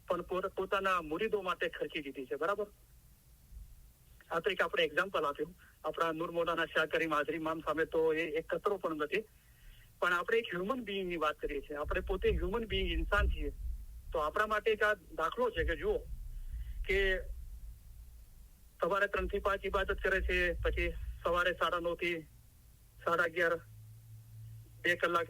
પણ પોતાના મુરીદો માટે ખર્ચી દીધી છે. બરાબર. આ તો એક આપણે એક્ઝામ્પલ આપ્યું. આપણા નૂર મૌલાના શાહ કરીમ હાજરી ઇમામ સામે તો એ એક કતરો પણ નથી. પણ આપણે એક હ્યુમન બિઈંગની વાત કરીએ છીએ. આપણે પોતે હ્યુમન બિઈંગ, ઇન્સાન છીએ. તો આપણા માટે એક આ દાખલો છે કે જુઓ કે સવારે 3 થી 5 ઇબાદત કરે છે, પછી સવારે 9:30 થી 11:30 2 કલાક,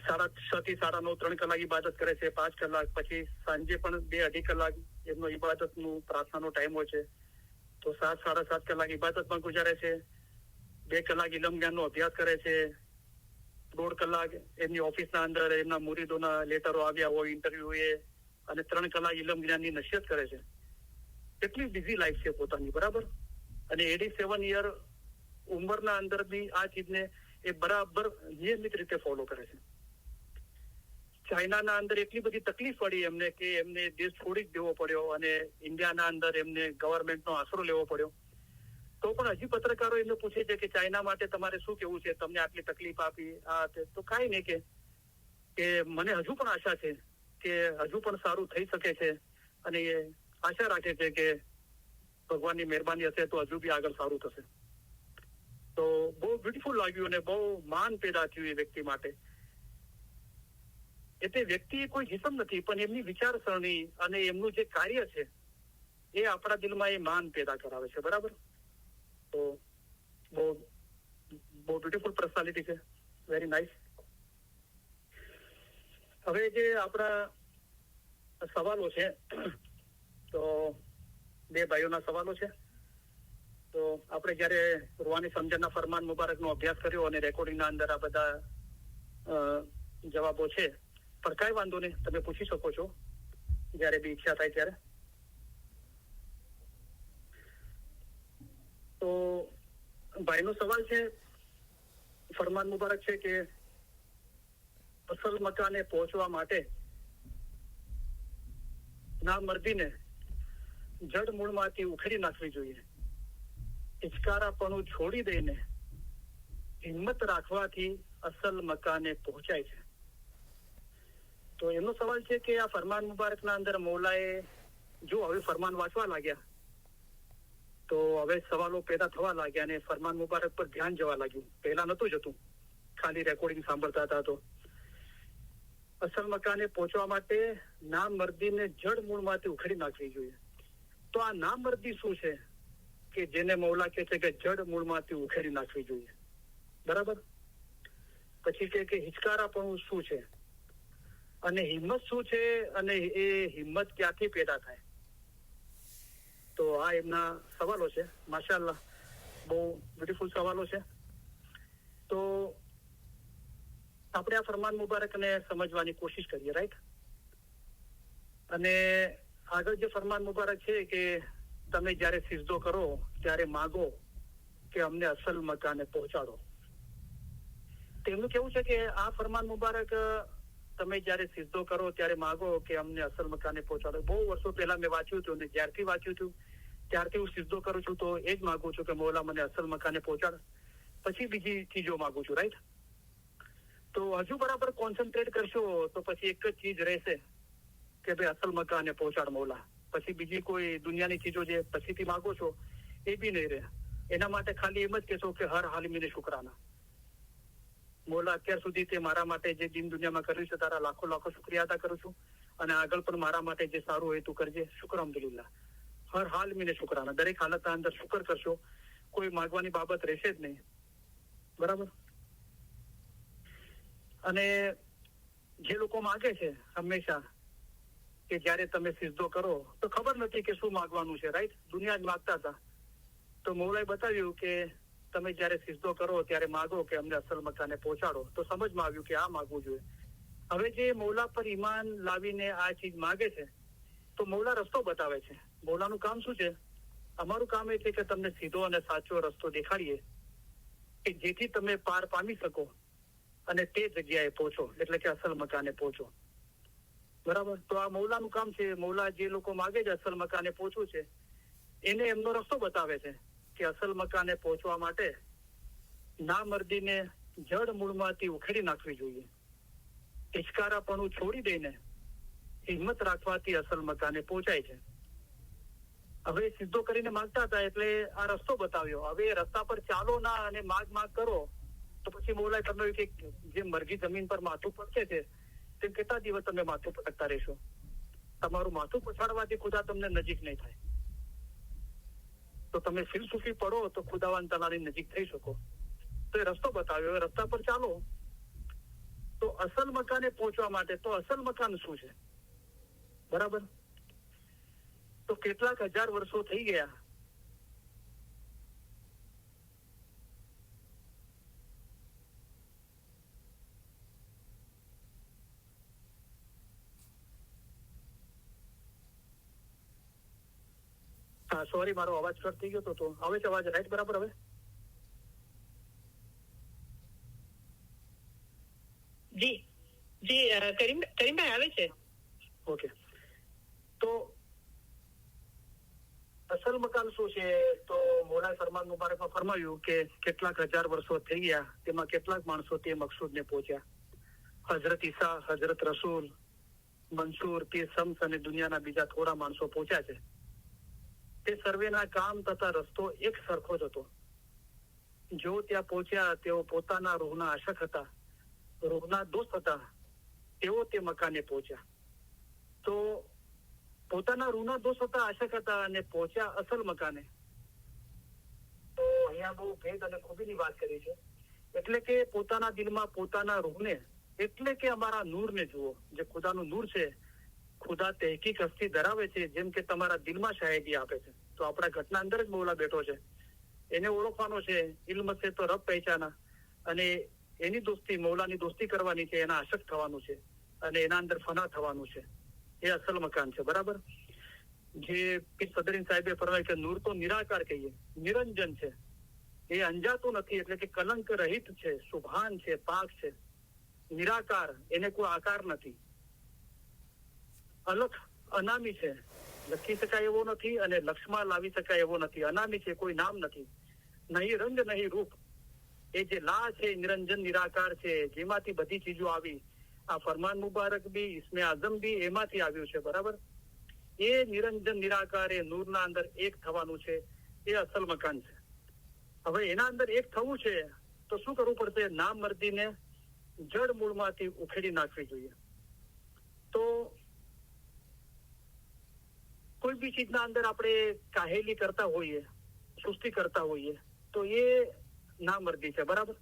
6:30 થી 9:30 3 કલાક ઇબાદત કરે છે, 5 કલાક. પછી સાંજે પણ 2-2.5 કલાક એમનો ઇબાદતનું પ્રાર્થનાનો ટાઈમ હોય છે. તો 7, 7.5 કલાક ઇબાદતમાં ગુજારે છે. 2 કલાક ઇલમ જ્ઞાનનો અભ્યાસ કરે છે. 1.5 કલાક એમની ઓફિસના અંદર એમના મુરીદોના લેટરો આવ્યા હોય, ઇન્ટરવ્યુ એ, અને 3 કલાક ઇલમ જ્ઞાનની નસીહત કરે છે. કેટલી બિઝી લાઈફ છે પોતાની. બરાબર. અને 87 યર ઉંમરના અંદર બી આ ચીજને એ બરાબર નિયમિત રીતે ફોલો કરે છે. ચાઇનાના અંદર એટલી બધી તકલીફ પડી એમને કે એમને દેશ છોડી જ દેવો પડ્યો અને ઇન્ડિયાના અંદર એમને ગવર્મેન્ટનો આશરો લેવો પડ્યો. તો પણ હજી પત્રકારો એમને પૂછે છે કે ચાઇના માટે તમારે શું કેવું છે, તમને આટલી તકલીફ આપી, આ તો કાંઈ નહીં, કે મને હજુ પણ આશા છે કે હજુ પણ સારું થઈ શકે છે અને એ આશા રાખે છે કે ભગવાનની મહેરબાની હશે તો હજુ બી આગળ સારું થશે. તો બહુ બ્યુટીફુલ લાગ્યું અને બહુ માન પેદા થયું એ વ્યક્તિ માટે. એટલે વ્યક્તિ કોઈ જીસમ નથી, પણ એમની વિચારસરણી અને એમનું જે કાર્ય છે એ આપણા દિલમાં એ માન પેદા કરાવે છે. બરાબર. તો બહુ બ્યુટીફુલ પર્સનાલિટી છે. Very nice. હવે જે આપણા સવાલો છે, તો 2 ભાઈઓના સવાલો છે. તો આપણે જયારે રૂહાની સમજણના ફરમાન મુબારકનો અભ્યાસ કર્યો અને રેકોર્ડિંગના અંદર આ બધા જવાબો છે, પણ કાંઈ વાંધો નહીં, તમે પૂછી શકો છો જયારે બી ઈચ્છા થાય ત્યારે. તો ભાઈનો સવાલ છે, ફરમાન મુબારક છે કે અસલ મકાને પહોંચવા માટે ના મર્દીને જડ મૂળમાંથી ઉખેડી નાખવી જોઈએ. હિચકારાપણું છોડી દઈને હિંમત રાખવાથી અસલ મકાને પહોંચાય છે. તો એમનો સવાલ છે કે આ ફરમાન મુબારકના અંદર મૌલાએ જો હવે ફરમાન વાંચવા લાગ્યા તો હવે સવાલો પેદા થવા લાગ્યા અને ફરમાન મુબારક પર ધ્યાન જવા લાગ્યું. પહેલા નતું જતું, ખાલી રેકોર્ડિંગ સાંભળતા હતા. તો અસલ મકાને પહોંચવા માટે નામર્દીને જડ મૂળમાંથી ઉખેડી નાખવી જોઈએ. તો આ નામર્દી શું છે કે જેને મૌલા કહે છે કે જડ મૂળમાંથી ઉખેડી નાખવી જોઈએ. બરાબર. પછી કે હિચકારાપણું શું છે અને હિંમત શું છે અને એ હિંમત ક્યાંથી પેદા થાય. તો આ એમના સવાલો છે. માશાઅલ્લાહ, બહુ બ્યુટીફુલ સવાલો છે. તો આપણે આ ફરમાન મુબારકને સમજવાની કોશિશ કરીએ. રાઈટ. અને આગળ જે ફરમાન મુબારક છે કે તમે જ્યારે સિજદો કરો ત્યારે માગો કે અમને અસલ મકાને પહોંચાડો. તેમનું કેવું છે કે આ ફરમાન મુબારક તમે જ્યારે સિજદો કરો ત્યારે માગો કે અમને અસલ મકાને પહોંચાડો. બહુ વર્ષો પહેલા મેં વાંચ્યું હતું, અને જ્યારથી વાંચ્યું હતું ત્યારથી હું સિજદો કરું છું, તો એ જ માગું છું કે મૌલા મને અસલ મકાને પહોંચાડ. પછી બીજી ચીજો માગું છું, રાઈટ? તો હજુ બરાબર કોન્સન્ટ્રેટ કરશો તો પછી એક જ ચીજ રહેશે કે ભાઈ અસલ મકાને પહોંચાડ મૌલા. પછી બીજી કોઈ દુનિયાની ચીજો જે પછીથી માગો છો એ બી નહીં રહે. એના માટે ખાલી એમ જ કહેશો કે હર હાલમીને શુકરાના. મૌલા, અત્યાર સુધી તે મારા માટે જે દિન દુનિયામાં કર્યું છે તારા લાખો લાખો શુક્રિયા અદા કરું છું, અને આગળ પણ મારા માટે જે સારું હોય તું કરજે. શુક્ર અલ્હમ્દુલિલ્લાહ. હર હાલ મીને શુકરાના. દરેક હાલતના અંદર શુક્ર કરશો, કોઈ માગવાની બાબત રહેશે જ નહીં. બરાબર? અને જે લોકો માગે છે હંમેશા કે જ્યારે તમે સિજદો કરો તો ખબર નથી કે શું માગવાનું છે, રાઈટ? દુનિયા જ માગતા હતા. તો મૌલાએ બતાવ્યું કે તમે જ્યારે સિજદો કરો ત્યારે માગો કે અમને અસલ મકાને પહોંચાડો. તો સમજમાં આવ્યું કે આ માગવું જોઈએ. હવે જે મૌલા પર ઈમાન લાવીને આ ચીજ માગે છે તો મૌલા રસ્તો બતાવે છે. મૌલાનું કામ શું છે? અમારું કામ એ છે કે તમને સીધો અને સાચો રસ્તો દેખાડીએ કે જેથી તમે પાર પામી શકો અને તે જગ્યાએ પહોંચો, એટલે કે અસલ મકાને પહોંચો. બરાબર? તો આ મૌલાનું કામ છે. મૌલા જે લોકો માગે છે અસલ મકાને પહોંચવું છે એને એમનો રસ્તો બતાવે છે કે અસલ મકાને પહોંચવા માટે નામર્દીને જડ મૂળમાંથી ઉખેડી નાખવી જોઈએ. હિચકારાપણું છોડી દઈને હિંમત રાખવાથી અસલ મકાને પહોંચાય છે. હવે સીધો કરીને માંગતા હતા એટલે આ રસ્તો બતાવ્યો. હવે રસ્તા પર ચાલો ના અને માગ કરો તો પછી મૌલાએ કહ્યું કે જે મરઘી જમીન પર માથું પડશે છે તેમ કેટલા દિવસ તમે માથું પટકતા રહેશો? તમારું માથું પછાડવાથી ખુદા તમને નજીક નહીં થાય. તો તમે ફિલસૂફી પડો તો ખુદાવાન તાલાની નજીક થઈ શકો. તો એ રસ્તો બતાવ્યો. એ રસ્તા પર ચાલો. તો અસલ મકાને પહોંચવા માટે તો અસલ મકાન શું છે? બરાબર? તો કેટલાક હજાર વર્ષો થઈ ગયા હા, સોરી, મારો અવાજ કટ થઈ ગયો તો આવે છે અવાજ રાઈટ બરાબર? હવે જી જી કરીમભાઈ આવે છે. ઓકે. તો અસલ મકાન શું છે? તો મૌલાએ ફરમાન મુબારકમાં ફરમાવ્યું કે કેટલાક હજાર વર્ષો થઈ ગયા, તેમાં કેટલાક માણસો તે મકસૂદને પહોંચ્યા. હઝરત ઈસા, હઝરત રસૂલ, મંસૂર, પીર શમ્સ અને દુનિયાના બીજા થોડા માણસો પહોંચ્યા છે. તે સર્વેના કામ તથા રસ્તો એક સરખો જ હતો. જો ત્યાં પહોંચ્યા તેઓ પોતાના રૂહના આશક હતા, રૂહના દોસ્ત હતા, તેઓ તે મકાને પહોંચ્યા. તો પોતાના રૂહના દોસ્ત હતા, આશક હતા અને પહોંચ્યા અસલ મકાને. તો અહીંયા બહુ ભેદ અને ખૂબીની વાત કરી છે. એટલે કે પોતાના દિલમાં પોતાના રૂહને, એટલે કે અમારા નૂરને જુઓ. જે ખુદાનું નૂર છે, ખુદા તહેકીક હસ્તી ધરાવે છે, જેમ કે તમારા દિલમાં શાહેદી આપે છે. તો આપણા ઘટના અંદર જ મૌલા બેઠો છે. એને ઓળખવાનો છે. ઇલ્મ છે તો રબ પહેચાના. અને એની દોસ્તી, મૌલાની દોસ્તી કરવાની છે, એના આશક થવાનું છે અને એના અંદર ફના થવાનું છે. એ અસલ મકાન છે. બરાબર? જે પીર સદરીન સાહેબે ફરમાવ્યું કે નૂર તો નિરાકાર કહીએ, નિરંજન છે, એ અંજાતું નથી, એટલે કે કલંક રહિત છે, સુભાન છે, પાક છે, નિરાકાર, એને કોઈ આકાર નથી, અલખ, અનામી છે, લખી શકાય એવો નથી અને લક્ષમાં લાવી શકાય એવો નથી. અનામી છે, કોઈ નામ નથી, નહીં રંગ નહીં રૂપ. એ જે લા છે, નિરંજન નિરાકાર છે, જેમાંથી બધી ચીજો આવી. આ ફરમાન મુબારક બી, ઇસ્મે આઝમ બી એમાંથી આવ્યું છે. બરાબર? એ નિરંજન નિરાકાર, એ નૂરના અંદર એક થવાનું છે. એ અસલ મકાન છે. હવે એના અંદર એક થવું છે તો શું કરવું પડશે? નામ મર્દીને જડ મૂળમાંથી ઉખેડી નાખવી જોઈએ. તો કોઈ બી ચીજના અંદર આપણે કાહેલી કરતા હોઈએ, સુસ્તી કરતા હોઈએ તો એ નામર્દી છે. બરાબર?